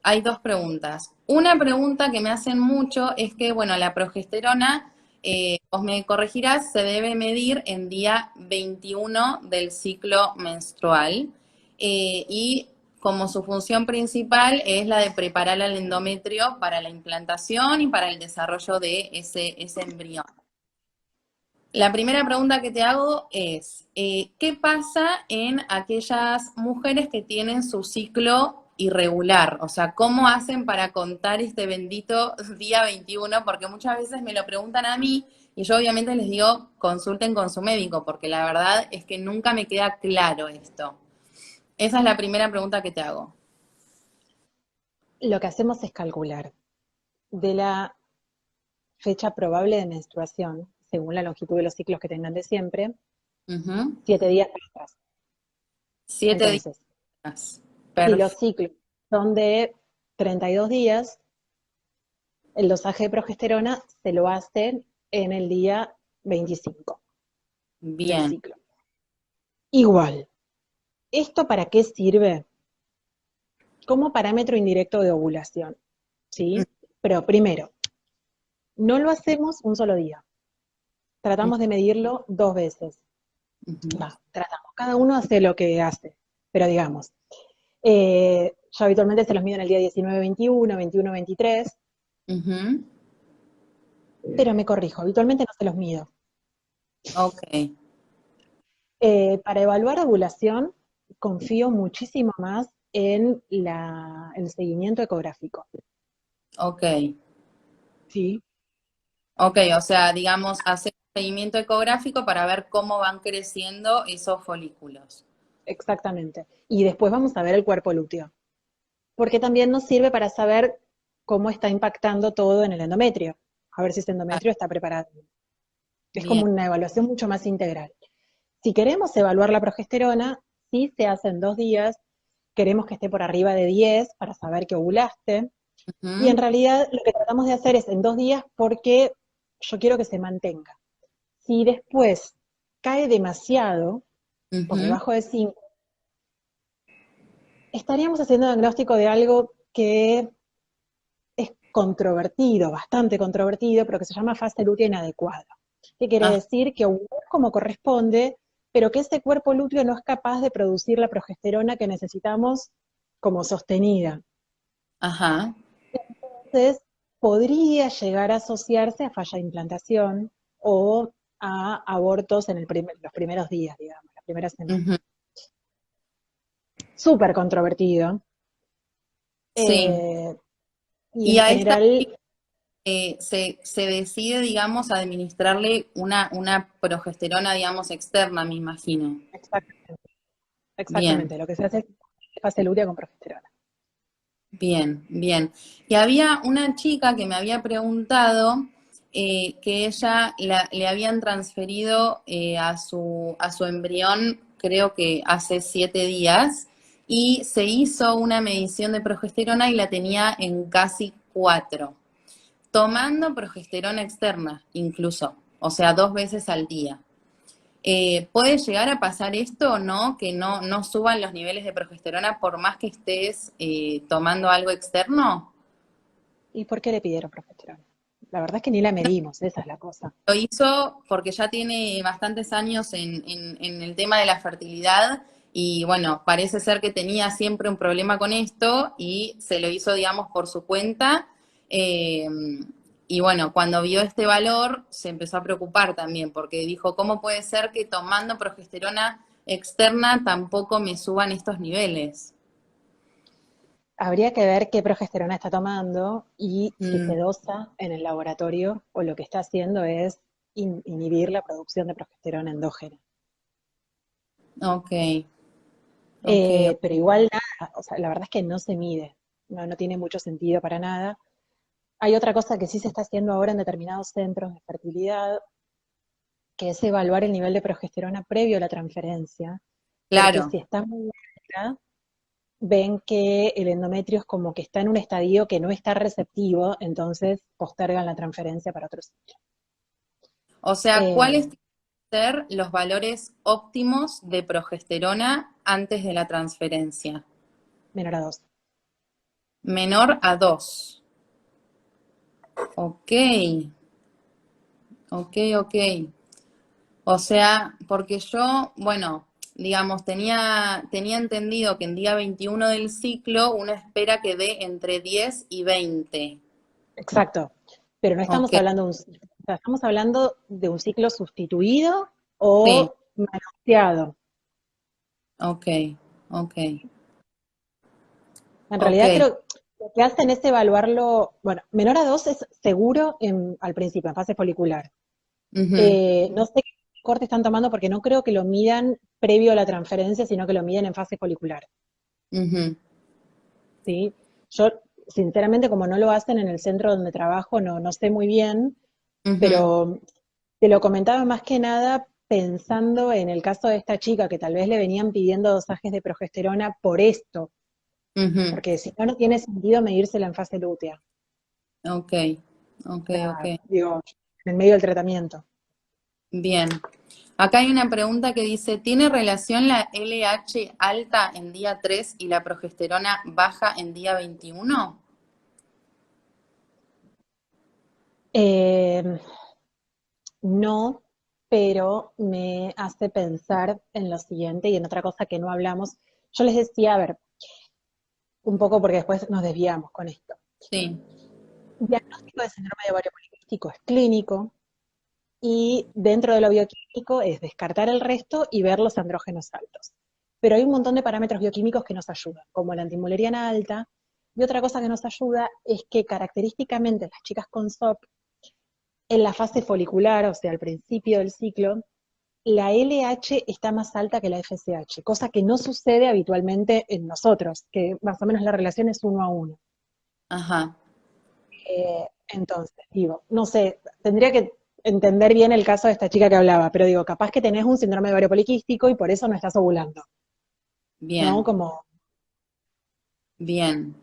hay dos preguntas. Una pregunta que me hacen mucho es que, bueno, la progesterona, vos me corregirás, se debe medir en día 21 del ciclo menstrual. Y como su función principal es la de preparar al endometrio para la implantación y para el desarrollo de ese embrión. La primera pregunta que te hago es, ¿qué pasa en aquellas mujeres que tienen su ciclo irregular? O sea, ¿cómo hacen para contar este bendito día 21? Porque muchas veces me lo preguntan a mí y yo obviamente les digo, consulten con su médico, porque la verdad es que nunca me queda claro esto. Esa es la primera pregunta que te hago. Lo que hacemos es calcular de la fecha probable de menstruación, según la longitud de los ciclos que tengan de siempre, Ujú. 7 días para atrás. 7 Entonces, días. si los Perfecto. ciclos son de 32 días, el dosaje de progesterona se lo hacen en el día 25 del Bien. ciclo. Igual, ¿esto para qué sirve? Como parámetro indirecto de ovulación, ¿sí? Pero primero, no lo hacemos un solo día. Tratamos de medirlo 2 veces. Ujú. Tratamos, cada uno hace lo que hace, pero digamos, yo habitualmente se los mido en el día 19-21, 21-23, Ujú. pero me corrijo, habitualmente no se los mido. Ok, Para evaluar ovulación, confío muchísimo más en el seguimiento ecográfico. ok. Sí, Ok, o sea, digamos, hacer un seguimiento ecográfico para ver cómo van creciendo esos folículos. exactamente. Y después vamos a ver el cuerpo lúteo, porque también nos sirve para saber cómo está impactando todo en el endometrio, a ver si ese Ah, endometrio está preparado. Es bien. como una evaluación mucho más integral. Si queremos evaluar la progesterona, sí se hace en 2 días, queremos que esté por arriba de 10 para saber que ovulaste, y en Ujú. realidad lo que tratamos de hacer es en 2 días porque yo quiero que se mantenga. Si después cae demasiado, por Ujú. debajo de 5, estaríamos haciendo diagnóstico de algo que es controvertido, bastante controvertido, pero que se llama fase lútea inadecuada. ¿Qué quiere Ah, decir? Que ovular como corresponde, pero que ese cuerpo lúteo no es capaz de producir la progesterona que necesitamos como sostenida. ajá. Entonces, podría llegar a asociarse a falla de implantación o a abortos en los primeros días, digamos, las primeras semanas. Ujú. Súper controvertido. Sí. eh, y Y en a esta general, se decide, digamos, administrarle una progesterona, digamos, externa, me imagino. exactamente, Bien. exactamente, lo que se hace es fase lútea con progesterona. Bien, bien. Y había una chica que me había preguntado, que ella le habían transferido a su embrión, creo que hace 7 días, y se hizo una medición de progesterona y la tenía en casi 4, tomando progesterona externa incluso, o sea, 2 veces al día. ¿Puede llegar a pasar esto o no? Que no suban los niveles de progesterona por más que estés tomando algo externo. ¿Y por qué le pidieron progesterona? La verdad es que ni la medimos, esa es la cosa. Lo hizo porque ya tiene bastantes años en el tema de la fertilidad y bueno, parece ser que tenía siempre un problema con esto y se lo hizo, digamos, por su cuenta. eh, y bueno, cuando vio este valor se empezó a preocupar también porque dijo, ¿cómo puede ser que tomando progesterona externa tampoco me suban estos niveles? Habría que ver qué progesterona está tomando y si se Mm, dosa en el laboratorio o lo que está haciendo es inhibir la producción de progesterona endógena. ok, ok, Pero igual nada, o sea, la verdad es que no se mide, no tiene mucho sentido para nada. Hay otra cosa que sí se está haciendo ahora en determinados centros de fertilidad, que es evaluar el nivel de progesterona previo a la transferencia, porque claro. si está muy alta, ven que el endometrio es como que está en un estadio que no está receptivo, entonces postergan la transferencia para otro ciclo. O sea, ¿cuáles Eh, tienen que ser los valores óptimos de progesterona antes de la transferencia? Menor a 2. Menor a 2. Ok, ok. O sea, porque yo, bueno, digamos, tenía entendido que en día 21 del ciclo uno espera que dé entre 10 y 20. Exacto. Pero no Ok, estamos hablando de un ciclo, o sea, estamos hablando de un ciclo sustituido sí, o manoseado. ok, ok, En ok. realidad creo que lo que hacen es evaluarlo, bueno, menor a 2 es seguro al principio, en fase folicular. Ujú, No sé qué corte están tomando porque no creo que lo midan previo a la transferencia, sino que lo miden en fase folicular. ujú, ¿Sí? Yo, sinceramente, como no lo hacen en el centro donde trabajo, no sé muy bien, ujú, pero te lo comentaba más que nada pensando en el caso de esta chica que tal vez le venían pidiendo dosajes de progesterona por esto, ujú. porque si no, no tiene sentido medírsela en fase lútea. Ok, ok, O ok. sea, digo, en el medio del tratamiento. Bien. Acá hay una pregunta que dice, ¿tiene relación la LH alta en día 3 y la progesterona baja en día 21? Eh, no, pero me hace pensar en lo siguiente y en otra cosa que no hablamos. Yo les decía, a ver, un poco porque después nos desviamos con esto. Sí. El diagnóstico de síndrome de ovario poliquístico es clínico y dentro de lo bioquímico es descartar el resto y ver los andrógenos altos. Pero hay un montón de parámetros bioquímicos que nos ayudan, como la antimuleriana alta, y otra cosa que nos ayuda es que característicamente las chicas con SOP, en la fase folicular, o sea, al principio del ciclo, la LH está más alta que la FSH, cosa que no sucede habitualmente en nosotros, que más o menos la relación es 1 a 1. Ajá. Entonces, digo, no sé, tendría que entender bien el caso de esta chica que hablaba, pero digo, capaz que tenés un síndrome de ovario poliquístico y por eso no estás ovulando, ¿no? Bien, Como, bien.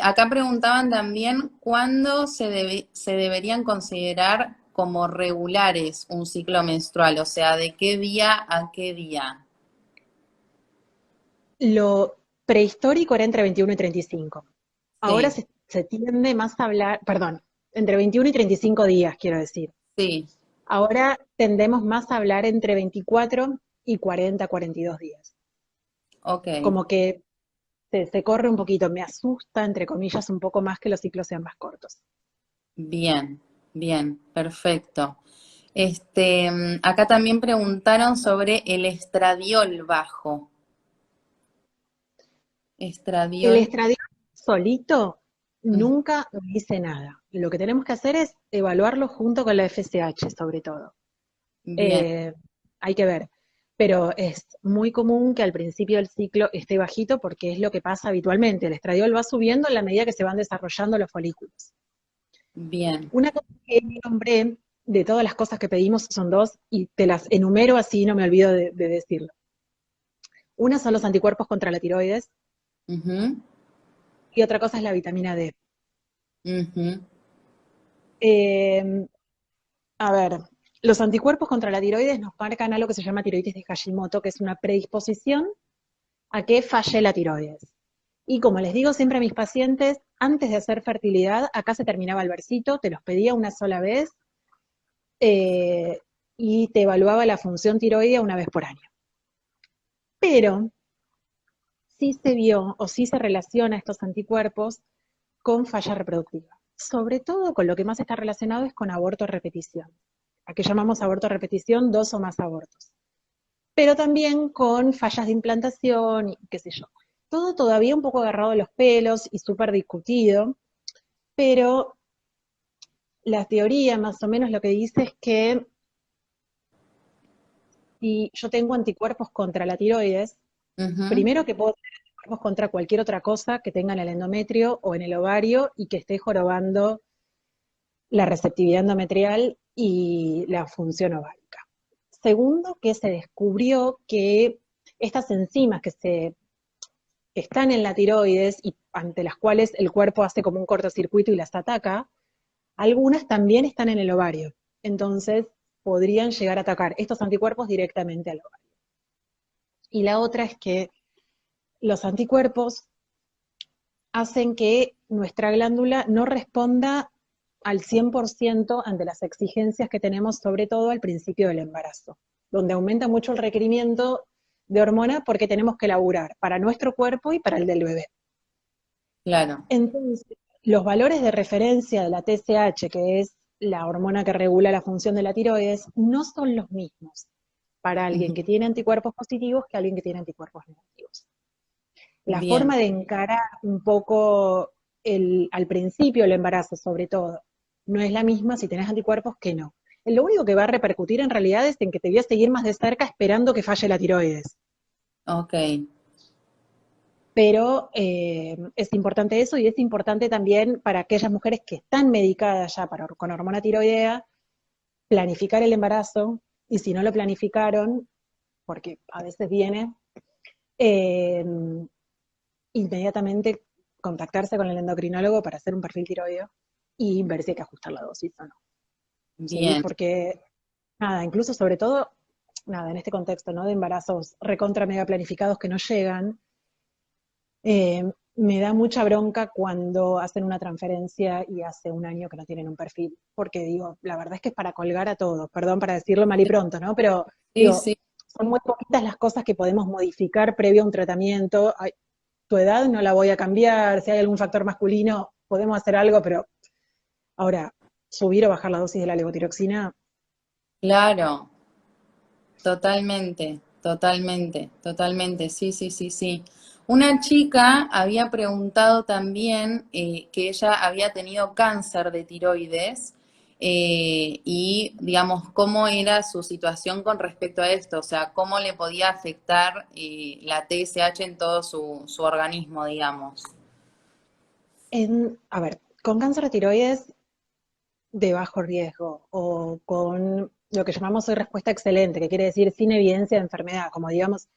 Acá preguntaban también cuándo se deberían considerar como regulares un ciclo menstrual, o sea, de qué día a qué día. lo prehistórico era entre 21 y 35. Ahora Sí, se tiende más a hablar, perdón, entre 21 y 35 días, quiero decir. sí, Ahora tendemos más a hablar entre 24 y 40, 42 días. ok. Como que se corre un poquito, me asusta, entre comillas, un poco más que los ciclos sean más cortos. Bien, bien, perfecto. Acá también preguntaron sobre el estradiol bajo. El Estradiol. estradiol solito Mm, nunca dice nada. Lo que tenemos que hacer es evaluarlo junto con la FSH, sobre todo. bien, Eh, Hay que ver. Pero es muy común que al principio del ciclo esté bajito porque es lo que pasa habitualmente. El estradiol va subiendo en la medida que se van desarrollando los folículos. Bien. Una cosa que nombré de todas las cosas que pedimos son dos, y te las enumero así no me olvido de decirlo. Una son los anticuerpos contra la tiroides Ujú, y otra cosa es la vitamina D. ujú, Eh, a ver, los anticuerpos contra la tiroides nos marcan algo que se llama tiroides de Hashimoto, que es una predisposición a que falle la tiroides. Y como les digo siempre a mis pacientes, antes de hacer fertilidad, acá se terminaba el versito, te los pedía una sola vez eh, y te evaluaba la función tiroidea una vez por año. Pero sí se vio o sí se relaciona estos anticuerpos con falla reproductiva. Sobre todo con lo que más está relacionado es con aborto a repetición. A que llamamos aborto a repetición, 2 o más abortos. Pero también con fallas de implantación y qué sé yo. Todo todavía un poco agarrado de los pelos y súper discutido, pero la teoría más o menos lo que dice es que si yo tengo anticuerpos contra la tiroides, ujú. primero que puedo tener anticuerpos contra cualquier otra cosa que tenga en el endometrio o en el ovario y que esté jorobando la receptividad endometrial y la función ovárica. Segundo, que se descubrió que estas enzimas que están en la tiroides y ante las cuales el cuerpo hace como un cortocircuito y las ataca, algunas también están en el ovario. Entonces, podrían llegar a atacar estos anticuerpos directamente al ovario. Y la otra es que los anticuerpos hacen que nuestra glándula no responda al 100% ante las exigencias que tenemos, sobre todo al principio del embarazo, donde aumenta mucho el requerimiento de hormona porque tenemos que laburar para nuestro cuerpo y para el del bebé. Claro. Entonces, los valores de referencia de la TSH, que es la hormona que regula la función de la tiroides, no son los mismos para alguien Ujú. que tiene anticuerpos positivos que alguien que tiene anticuerpos negativos. La Bien. forma de encarar un poco al principio el embarazo, sobre todo, no es la misma si tenés anticuerpos que no. Lo único que va a repercutir en realidad es en que te voy a seguir más de cerca esperando que falle la tiroides. Ok. Pero es importante eso y es importante también para aquellas mujeres que están medicadas ya con hormona tiroidea, planificar el embarazo y si no lo planificaron, porque a veces viene, eh, inmediatamente contactarse con el endocrinólogo para hacer un perfil tiroideo y ver si hay que ajustar la dosis o no. ¿Sí? Bien. Porque, nada, incluso sobre todo, nada, en este contexto, ¿no? De embarazos recontra mega planificados que no llegan, eh, me da mucha bronca cuando hacen una transferencia y hace un año que no tienen un perfil, porque digo, la verdad es que es para colgar a todos, perdón para decirlo mal y pronto, ¿no? Pero Sí, digo, sí. son muy poquitas las cosas que podemos modificar previo a un tratamiento. Ay, tu edad no la voy a cambiar, si hay algún factor masculino podemos hacer algo, pero ahora, subir o bajar la dosis de la levotiroxina, Claro. Totalmente, totalmente, totalmente, sí, sí, sí, sí. Una chica había preguntado también que ella había tenido cáncer de tiroides y, digamos, cómo era su situación con respecto a esto, o sea, cómo le podía afectar la TSH en todo su organismo, digamos. a ver, con cáncer de tiroides de bajo riesgo o con lo que llamamos hoy respuesta excelente, que quiere decir sin evidencia de enfermedad, como digamos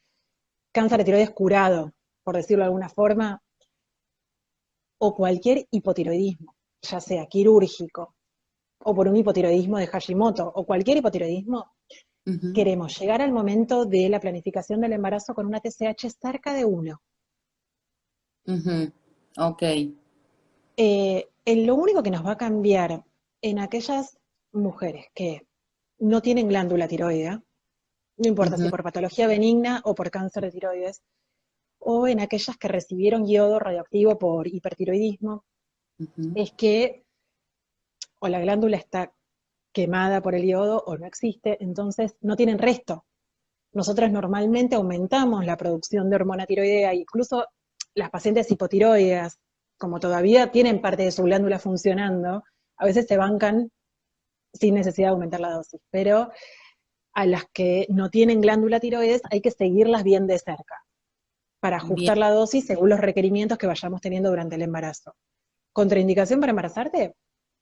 cáncer de tiroides curado, por decirlo de alguna forma, o cualquier hipotiroidismo, ya sea quirúrgico o por un hipotiroidismo de Hashimoto o cualquier hipotiroidismo, Ujú, queremos llegar al momento de la planificación del embarazo con una TSH cerca de 1. ujú, ok, Lo único que nos va a cambiar en aquellas mujeres que no tienen glándula tiroidea, no importa si ujú, por patología benigna o por cáncer de tiroides, o en aquellas que recibieron yodo radioactivo por hipertiroidismo, ujú, es que o la glándula está quemada por el yodo o no existe, entonces no tienen resto. Nosotros normalmente aumentamos la producción de hormona tiroidea, incluso las pacientes hipotiroideas, como todavía tienen parte de su glándula funcionando, a veces se bancan sin necesidad de aumentar la dosis, pero a las que no tienen glándula tiroides hay que seguirlas bien de cerca para bien. ajustar la dosis según los requerimientos que vayamos teniendo durante el embarazo. ¿Contraindicación para embarazarte?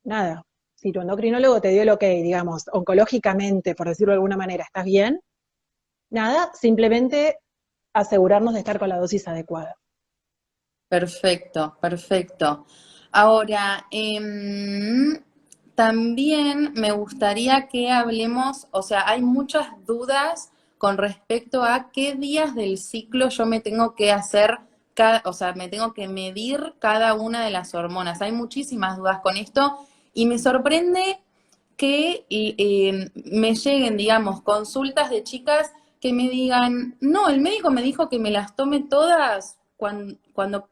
nada, si tu endocrinólogo te dio el ok, digamos, oncológicamente, por decirlo de alguna manera, ¿estás bien? Nada, simplemente asegurarnos de estar con la dosis adecuada. Perfecto, perfecto. Ahora, también me gustaría que hablemos, o sea, hay muchas dudas con respecto a qué días del ciclo yo me tengo que hacer, o sea, me tengo que medir cada una de las hormonas. Hay muchísimas dudas con esto y me sorprende que me lleguen, digamos, consultas de chicas que me digan, no, el médico me dijo que me las tome todas cuando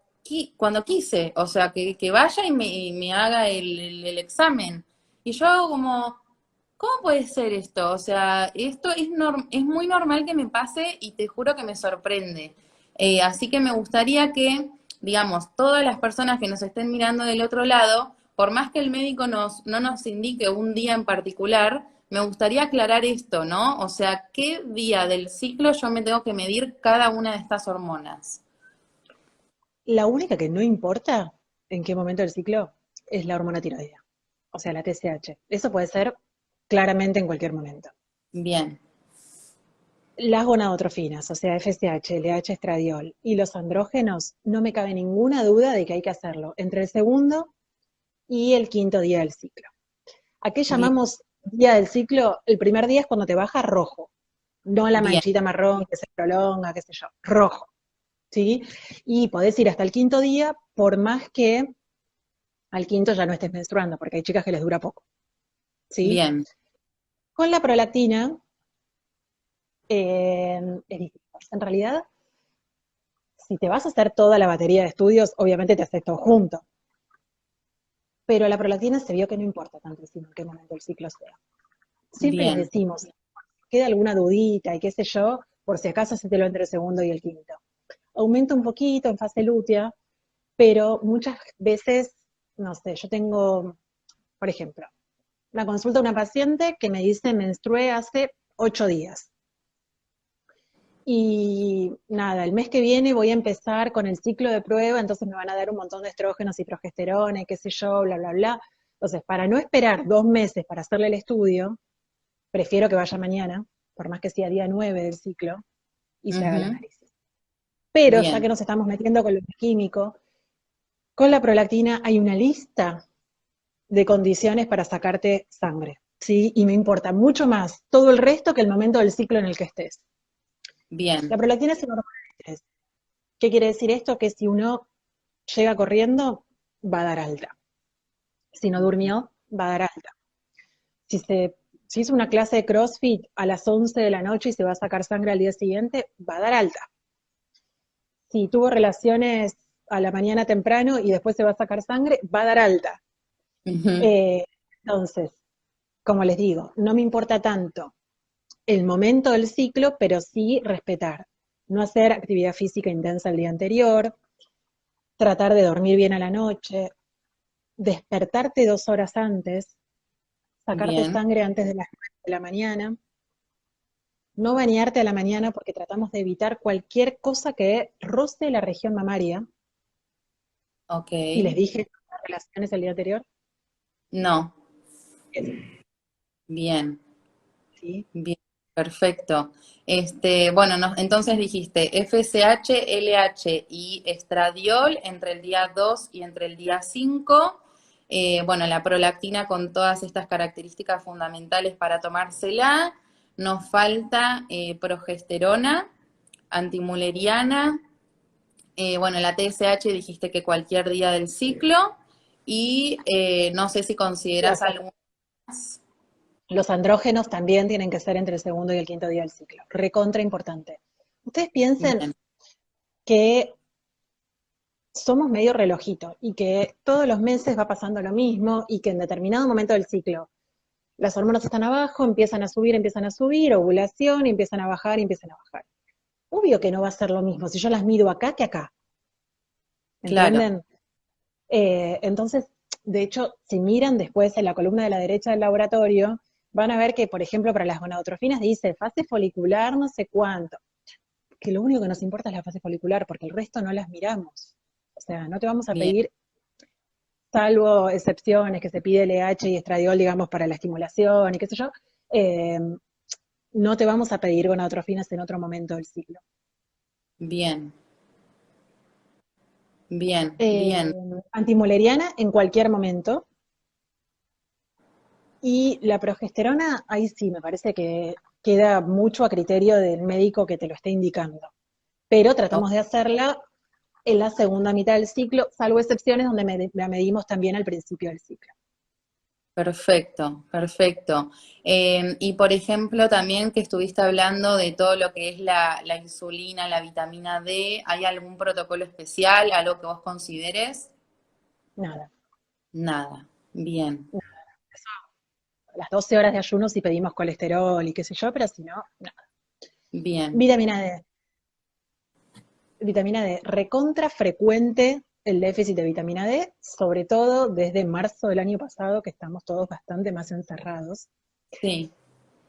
quise, o sea, que vaya y me haga el examen. Y yo hago como, ¿cómo puede ser esto? O sea, esto es muy normal que me pase y te juro que me sorprende. Así que me gustaría que, digamos, todas las personas que nos estén mirando del otro lado, por más que el médico no nos indique un día en particular, me gustaría aclarar esto, ¿no? O sea, ¿qué día del ciclo yo me tengo que medir cada una de estas hormonas? La única que no importa en qué momento del ciclo es la hormona tiroidea, o sea, la TSH. Eso puede ser claramente en cualquier momento. Bien, Las gonadotrofinas, o sea, FSH, LH, estradiol y los andrógenos, no me cabe ninguna duda de que hay que hacerlo entre el segundo y el quinto día del ciclo. ¿A qué bien, llamamos día del ciclo? El primer día es cuando te baja rojo, no la bien, manchita marrón que se prolonga, qué sé yo, rojo, ¿sí? Y podés ir hasta el quinto día, por más que al quinto ya no estés menstruando, porque hay chicas que les dura poco, ¿sí? bien. Con la prolactina, es distinto. En realidad, si te vas a hacer toda la batería de estudios, obviamente te haces todo junto. Pero la prolactina se vio que no importa tanto sino en qué momento el ciclo sea. Siempre les Bien, decimos, queda alguna dudita y qué sé yo, por si acaso se te lo entre el segundo y el quinto. Aumenta un poquito en fase lútea, pero muchas veces, no sé, yo tengo, por ejemplo, una consulta de una paciente que me dice menstrué hace 8 días. Y nada, el mes que viene voy a empezar con el ciclo de prueba, entonces me van a dar un montón de estrógenos y progesterona y qué sé yo, bla, bla, bla. Entonces, para no esperar 2 meses para hacerle el estudio, prefiero que vaya mañana, por más que sea día 9 del ciclo, y se haga el ujú, análisis. Pero ya bien, que nos estamos metiendo con lo químico, con la prolactina hay una lista de condiciones para sacarte sangre, ¿sí? Y me importa mucho más todo el resto que el momento del ciclo en el que estés. La bien, prolactina es el hormona del estrés. ¿Qué quiere decir esto? Que si uno llega corriendo, va a dar alta. Si no durmió, va a dar alta. Si, se, si hizo una clase de CrossFit a las 11 de la noche y se va a sacar sangre al día siguiente, va a dar alta. Si tuvo relaciones a la mañana temprano y después se va a sacar sangre, va a dar alta. ujú, Eh, entonces, como les digo, no me importa tanto el momento del ciclo, pero sí respetar. No hacer actividad física intensa el día anterior, tratar de dormir bien a la noche, despertarte 2 horas antes, sacarte bien, sangre antes de las 9 de la mañana, no bañarte a la mañana porque tratamos de evitar cualquier cosa que roce la región mamaria. ok, Y les dije las relaciones el día anterior, no, eso, bien. ¿sí? Bien, perfecto. Bueno, entonces dijiste FSH, LH y estradiol entre el día 2 y entre el día 5. Bueno, la prolactina con todas estas características fundamentales para tomársela. Nos falta progesterona, antimuleriana. Bueno, la TSH dijiste que cualquier día del ciclo. Y no sé si consideras Los, algún. los andrógenos también tienen que ser entre el segundo y el quinto día del ciclo. Recontra importante. Ustedes piensen Bien, que somos medio relojito y que todos los meses va pasando lo mismo y que en determinado momento del ciclo las hormonas están abajo, empiezan a subir, ovulación, y empiezan a bajar y empiezan a bajar. Obvio que no va a ser lo mismo si yo las mido acá que acá, claro, ¿entienden? Entonces, de hecho, si miran después en la columna de la derecha del laboratorio, van a ver que, por ejemplo, para las gonadotrofinas dice fase folicular no sé cuánto, que lo único que nos importa es la fase folicular, porque el resto no las miramos. O sea, no te vamos a bien, pedir salvo excepciones que se pide LH y estradiol, digamos, para la estimulación y qué sé yo, eh, no te vamos a pedir gonadotrofinas en otro momento del ciclo. Bien, bien, Eh, bien. Antimoleriana en cualquier momento. Y la progesterona, ahí sí, me parece que queda mucho a criterio del médico que te lo esté indicando. Pero Oh, tratamos de hacerla en la segunda mitad del ciclo, salvo excepciones donde la medimos también al principio del ciclo. perfecto, perfecto. Y por ejemplo, también que estuviste hablando de todo lo que es la insulina, la vitamina D, ¿hay algún protocolo especial, algo que vos consideres? Nada. Nada. Bien, A las 12 horas de ayuno si pedimos colesterol y qué sé yo, pero si no, nada. bien. Vitamina D. Vitamina D, recontra frecuente el déficit de vitamina D, sobre todo desde marzo del año pasado, que estamos todos bastante más encerrados. Sí.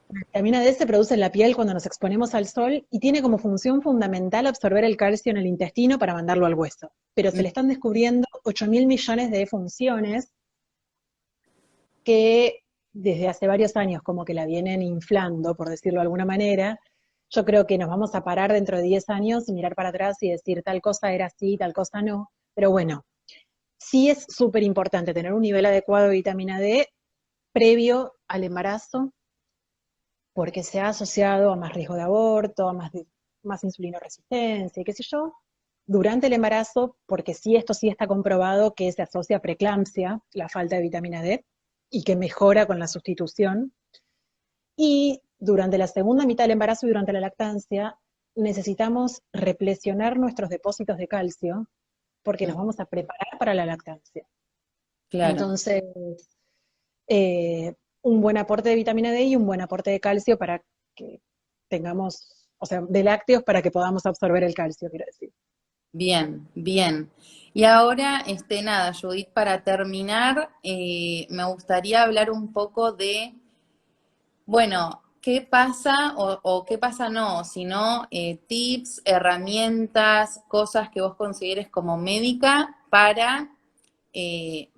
La vitamina D se produce en la piel cuando nos exponemos al sol y tiene como función fundamental absorber el calcio en el intestino para mandarlo al hueso. Pero se Mm, le están descubriendo 8.000 millones de funciones que desde hace varios años como que la vienen inflando, por decirlo de alguna manera. Yo creo que nos vamos a parar dentro de 10 años y mirar para atrás y decir tal cosa era así, tal cosa no. Pero bueno, sí es súper importante tener un nivel adecuado de vitamina D previo al embarazo, porque se ha asociado a más riesgo de aborto, a más insulinoresistencia y qué sé yo. Durante el embarazo, porque sí, esto sí está comprobado que se asocia a preeclampsia, la falta de vitamina D, y que mejora con la sustitución. Y durante la segunda mitad del embarazo y durante la lactancia, necesitamos replesionar nuestros depósitos de calcio porque nos mm, vamos a preparar para la lactancia. claro. Entonces, eh, un buen aporte de vitamina D y un buen aporte de calcio para que tengamos, o sea, de lácteos para que podamos absorber el calcio, quiero decir. Bien, bien. Y ahora, nada, Judith, para terminar, me gustaría hablar un poco de, bueno, qué pasa o qué pasa no, sino tips, herramientas, cosas que vos consideres como médica para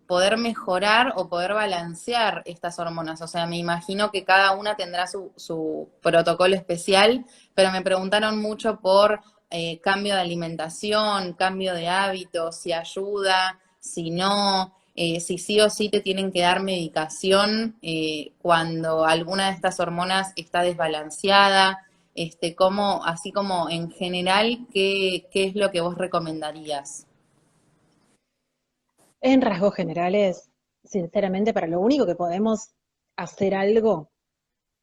poder mejorar o poder balancear estas hormonas. O sea, me imagino que cada una tendrá su protocolo especial, pero me preguntaron mucho por cambio de alimentación, cambio de hábitos, si ayuda, si no, si sí o sí te tienen que dar medicación cuando alguna de estas hormonas está desbalanceada. Cómo, así como en general, ¿qué es lo que vos recomendarías? En rasgos generales, sinceramente, para lo único que podemos hacer algo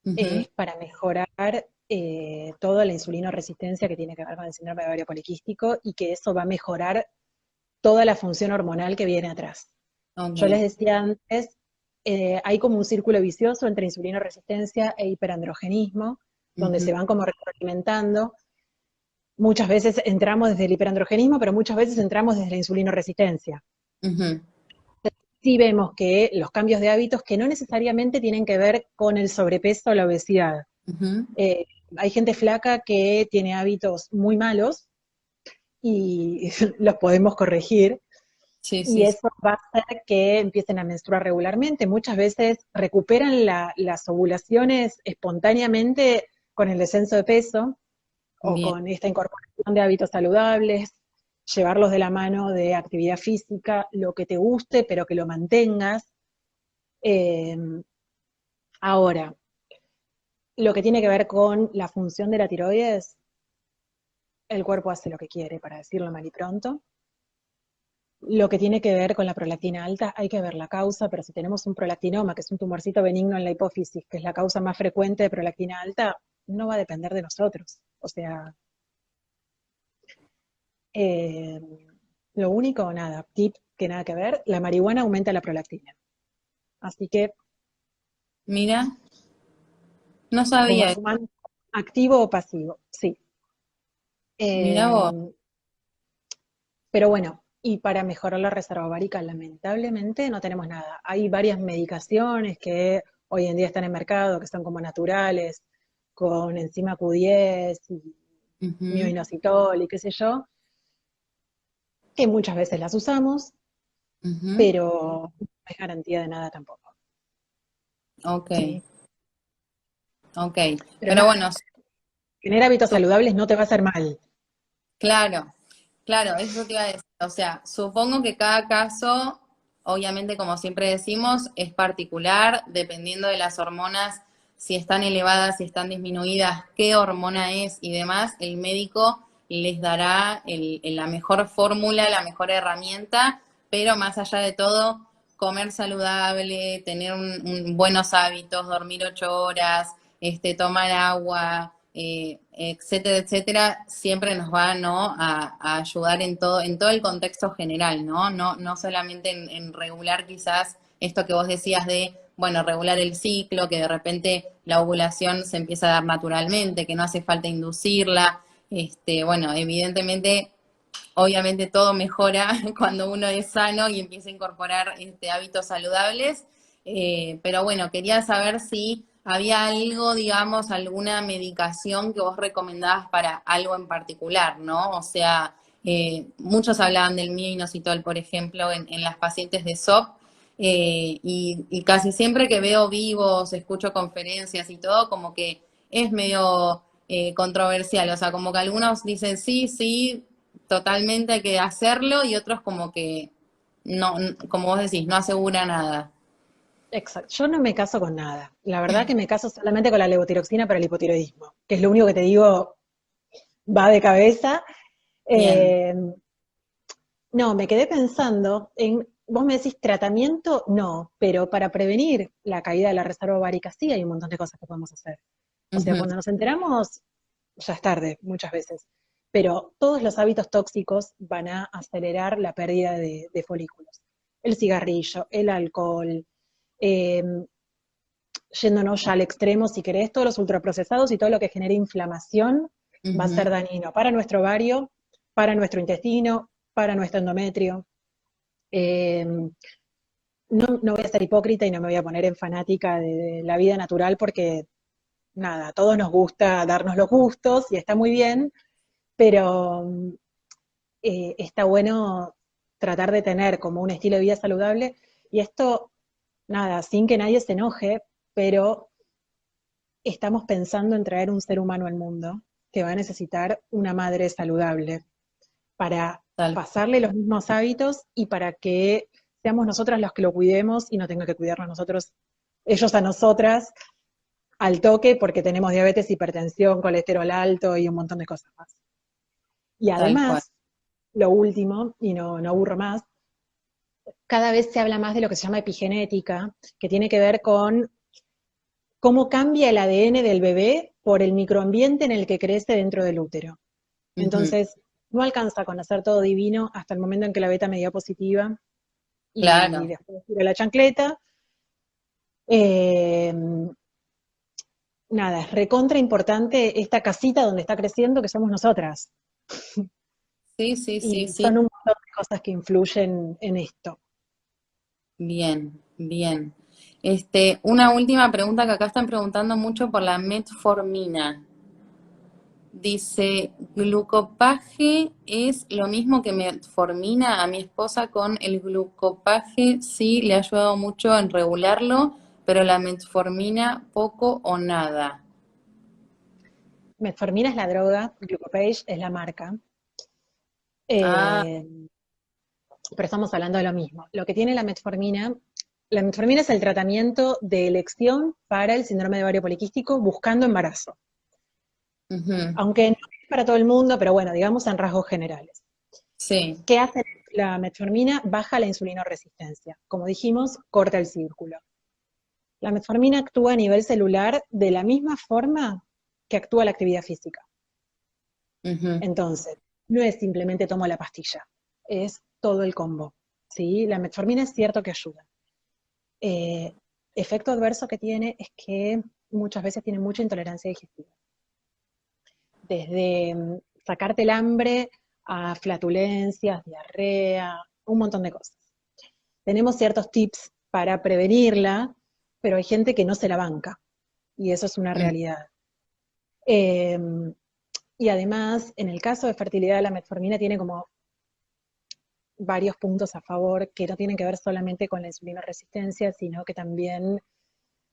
Ujú, es para mejorar toda la insulinoresistencia que tiene que ver con el síndrome de ovario poliquístico y que eso va a mejorar toda la función hormonal que viene atrás. Yo les ok. decía antes, hay como un círculo vicioso entre insulinoresistencia e hiperandrogenismo, donde Ujú, se van como retroalimentando. Muchas veces entramos desde el hiperandrogenismo, pero muchas veces entramos desde la insulinoresistencia. ujú, Sí vemos que los cambios de hábitos que no necesariamente tienen que ver con el sobrepeso o la obesidad. ujú. Eh, Hay gente flaca que tiene hábitos muy malos y los podemos corregir, Sí, y sí, sí. eso va a hacer que empiecen a menstruar regularmente. Muchas veces recuperan las ovulaciones espontáneamente con el descenso de peso o Bien, con esta incorporación de hábitos saludables, llevarlos de la mano de actividad física, lo que te guste, pero que lo mantengas. Eh, Ahora, lo que tiene que ver con la función de la tiroides, el cuerpo hace lo que quiere, para decirlo mal y pronto. Lo que tiene que ver con la prolactina alta, hay que ver la causa, pero si tenemos un prolactinoma, que es un tumorcito benigno en la hipófisis, que es la causa más frecuente de prolactina alta, no va a depender de nosotros. O sea, eh, lo único, nada, tip que nada que ver, la marihuana aumenta la prolactina. Así que, mira, no como sabía, suman activo o pasivo, sí. mira vos. Eh, pero bueno, y para mejorar la reserva ovárica, lamentablemente no tenemos nada. Hay varias medicaciones que hoy en día están en mercado, que son como naturales, con enzima Q10 y Ujú, mioinositol y qué sé yo, que muchas veces las usamos, Ujú. pero no es garantía de nada tampoco. Ok, Sí. ok. Pero Pero nada, bueno, tener hábitos su- saludables no te va a hacer mal. claro, claro, eso te iba a decir. O sea, supongo que cada caso, obviamente, como siempre decimos, es particular, dependiendo de las hormonas, si están elevadas, si están disminuidas, qué hormona es y demás, el médico les dará la mejor fórmula, la mejor herramienta, pero más allá de todo, comer saludable, tener buenos hábitos, dormir 8 horas, tomar agua, etcétera, etcétera, siempre nos va, ¿no? A ayudar en todo el contexto general, ¿no? No solamente en regular quizás esto que vos decías de, bueno, regular el ciclo, que de repente la ovulación se empieza a dar naturalmente, que no hace falta inducirla. Bueno, evidentemente, obviamente todo mejora cuando uno es sano y empieza a incorporar hábitos saludables. Pero bueno, quería saber si había algo, digamos, alguna medicación que vos recomendabas para algo en particular, ¿no? O sea, muchos hablaban del minoxidil, por ejemplo, en las pacientes de SOP, y casi siempre que veo vivos, escucho conferencias y todo, como que es medio controversial, o sea, como que algunos dicen sí, sí, totalmente hay que hacerlo y otros como que no, como vos decís, no asegura nada. Exacto. Yo no me caso con nada. La verdad que me caso solamente con la levotiroxina para el hipotiroidismo, que es lo único que te digo, va de cabeza. Bien. Eh, no, me quedé pensando en, vos me decís tratamiento, no, pero para prevenir la caída de la reserva ovárica sí hay un montón de cosas que podemos hacer. O sea, Ujú, cuando nos enteramos, ya es tarde muchas veces, pero todos los hábitos tóxicos van a acelerar la pérdida de folículos. El cigarrillo, el alcohol, eh, yéndonos ya al extremo, si querés, todos los ultraprocesados y todo lo que genere inflamación va a ser ujú. dañino para nuestro ovario, para nuestro intestino, para nuestro endometrio. Eh, no voy a ser hipócrita y no me voy a poner en fanática de la vida natural porque, nada, a todos nos gusta darnos los gustos y está muy bien, pero está bueno tratar de tener como un estilo de vida saludable y esto, nada, sin que nadie se enoje, pero estamos pensando en traer un ser humano al mundo que va a necesitar una madre saludable para Tal, pasarle los mismos hábitos y para que seamos nosotras los que lo cuidemos y no tenga que cuidarnos nosotros, ellos a nosotras al toque porque tenemos diabetes, hipertensión, colesterol alto y un montón de cosas más. Y tal cual. además, lo último, y no aburro más, cada vez se habla más de lo que se llama epigenética, que tiene que ver con cómo cambia el ADN del bebé por el microambiente en el que crece dentro del útero. Ujú. Entonces, no alcanza a conocer todo divino hasta el momento en que la beta me dio positiva y Claro. después tiro la chancleta. Eh, nada, es recontra importante esta casita donde está creciendo que somos nosotras. Sí, sí, sí, Y sí. son un montón de cosas que influyen en esto. Bien, bien. Una última pregunta que acá están preguntando mucho por la metformina. Dice, glucopaje es lo mismo que metformina. A mi esposa con el glucopaje sí le ha ayudado mucho en regularlo, pero la metformina poco o nada. Metformina es la droga, Glucopage es la marca, Ah, eh, pero estamos hablando de lo mismo. Lo que tiene la metformina es el tratamiento de elección para el síndrome de ovario poliquístico buscando embarazo. ujú, Aunque no es para todo el mundo, pero bueno, digamos en rasgos generales. sí, ¿Qué hace la metformina? Baja la insulinoresistencia. Como dijimos, corta el círculo. La metformina actúa a nivel celular de la misma forma que actúa la actividad física. ujú, Entonces, no es simplemente tomo la pastilla, es todo el combo. ¿Sí? La metformina es cierto que ayuda. Eh, efecto adverso que tiene es que muchas veces tiene mucha intolerancia digestiva. Desde sacarte el hambre a flatulencias, diarrea, un montón de cosas. Tenemos ciertos tips para prevenirla, pero hay gente que no se la banca y eso es una mm, realidad. Eh, y además, en el caso de fertilidad, la metformina tiene como varios puntos a favor que no tienen que ver solamente con la insulina resistencia, sino que también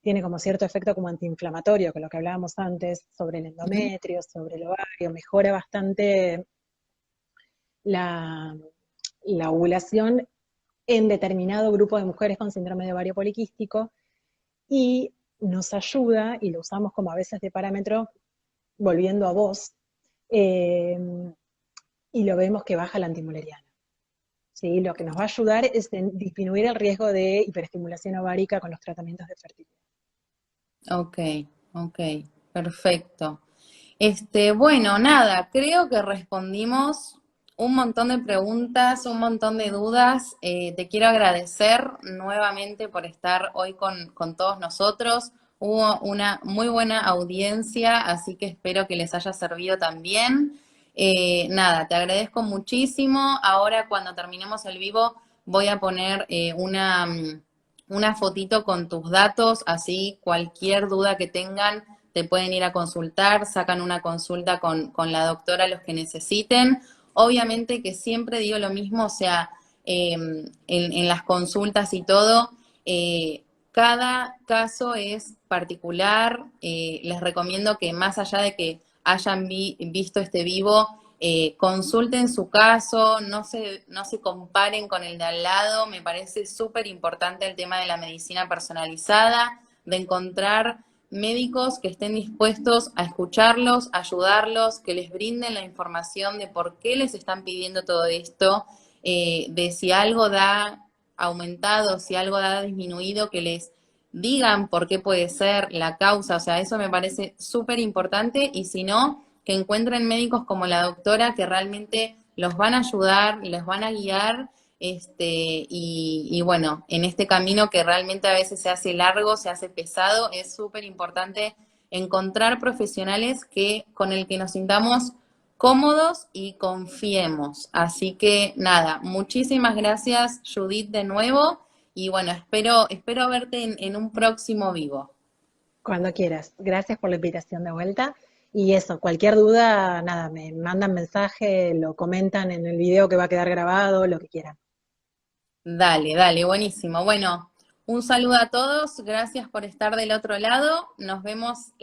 tiene como cierto efecto como antiinflamatorio, que lo que hablábamos antes sobre el Ujú. endometrio, sobre el ovario, mejora bastante la, la ovulación en determinado grupo de mujeres con síndrome de ovario poliquístico y nos ayuda, y lo usamos como a veces de parámetro, volviendo a vos, eh, y lo vemos que baja la antimoleriana. ¿Sí? Lo que nos va a ayudar es en disminuir el riesgo de hiperestimulación ovárica con los tratamientos de fertilidad. Ok, ok, perfecto. Bueno, nada, creo que respondimos un montón de preguntas, un montón de dudas. Te quiero agradecer nuevamente por estar hoy con todos nosotros. Hubo una muy buena audiencia, así que espero que les haya servido también. Nada, te agradezco muchísimo. Ahora cuando terminemos el vivo voy a poner una fotito con tus datos, así cualquier duda que tengan te pueden ir a consultar, sacan una consulta con la doctora los que necesiten. Obviamente que siempre digo lo mismo, o sea, en las consultas y todo, cada caso es particular. Les recomiendo que más allá de que hayan visto este vivo, consulten su caso, no se comparen con el de al lado. Me parece súper importante el tema de la medicina personalizada, de encontrar médicos que estén dispuestos a escucharlos, ayudarlos, que les brinden la información de por qué les están pidiendo todo esto, de si algo da aumentado, si algo da disminuido, que les digan por qué puede ser la causa. O sea, eso me parece súper importante, y si no, que encuentren médicos como la doctora que realmente los van a ayudar, les van a guiar, y bueno, en este camino que realmente a veces se hace largo, se hace pesado, es súper importante encontrar profesionales con el que nos sintamos cómodos y confiemos. Así que nada, muchísimas gracias Judith de nuevo, y bueno, espero verte en un próximo vivo. Cuando quieras. Gracias por la invitación de vuelta. Y eso, cualquier duda, nada, me mandan mensaje, lo comentan en el video que va a quedar grabado, lo que quieran. Dale, dale, buenísimo. Bueno, un saludo a todos, gracias por estar del otro lado, nos vemos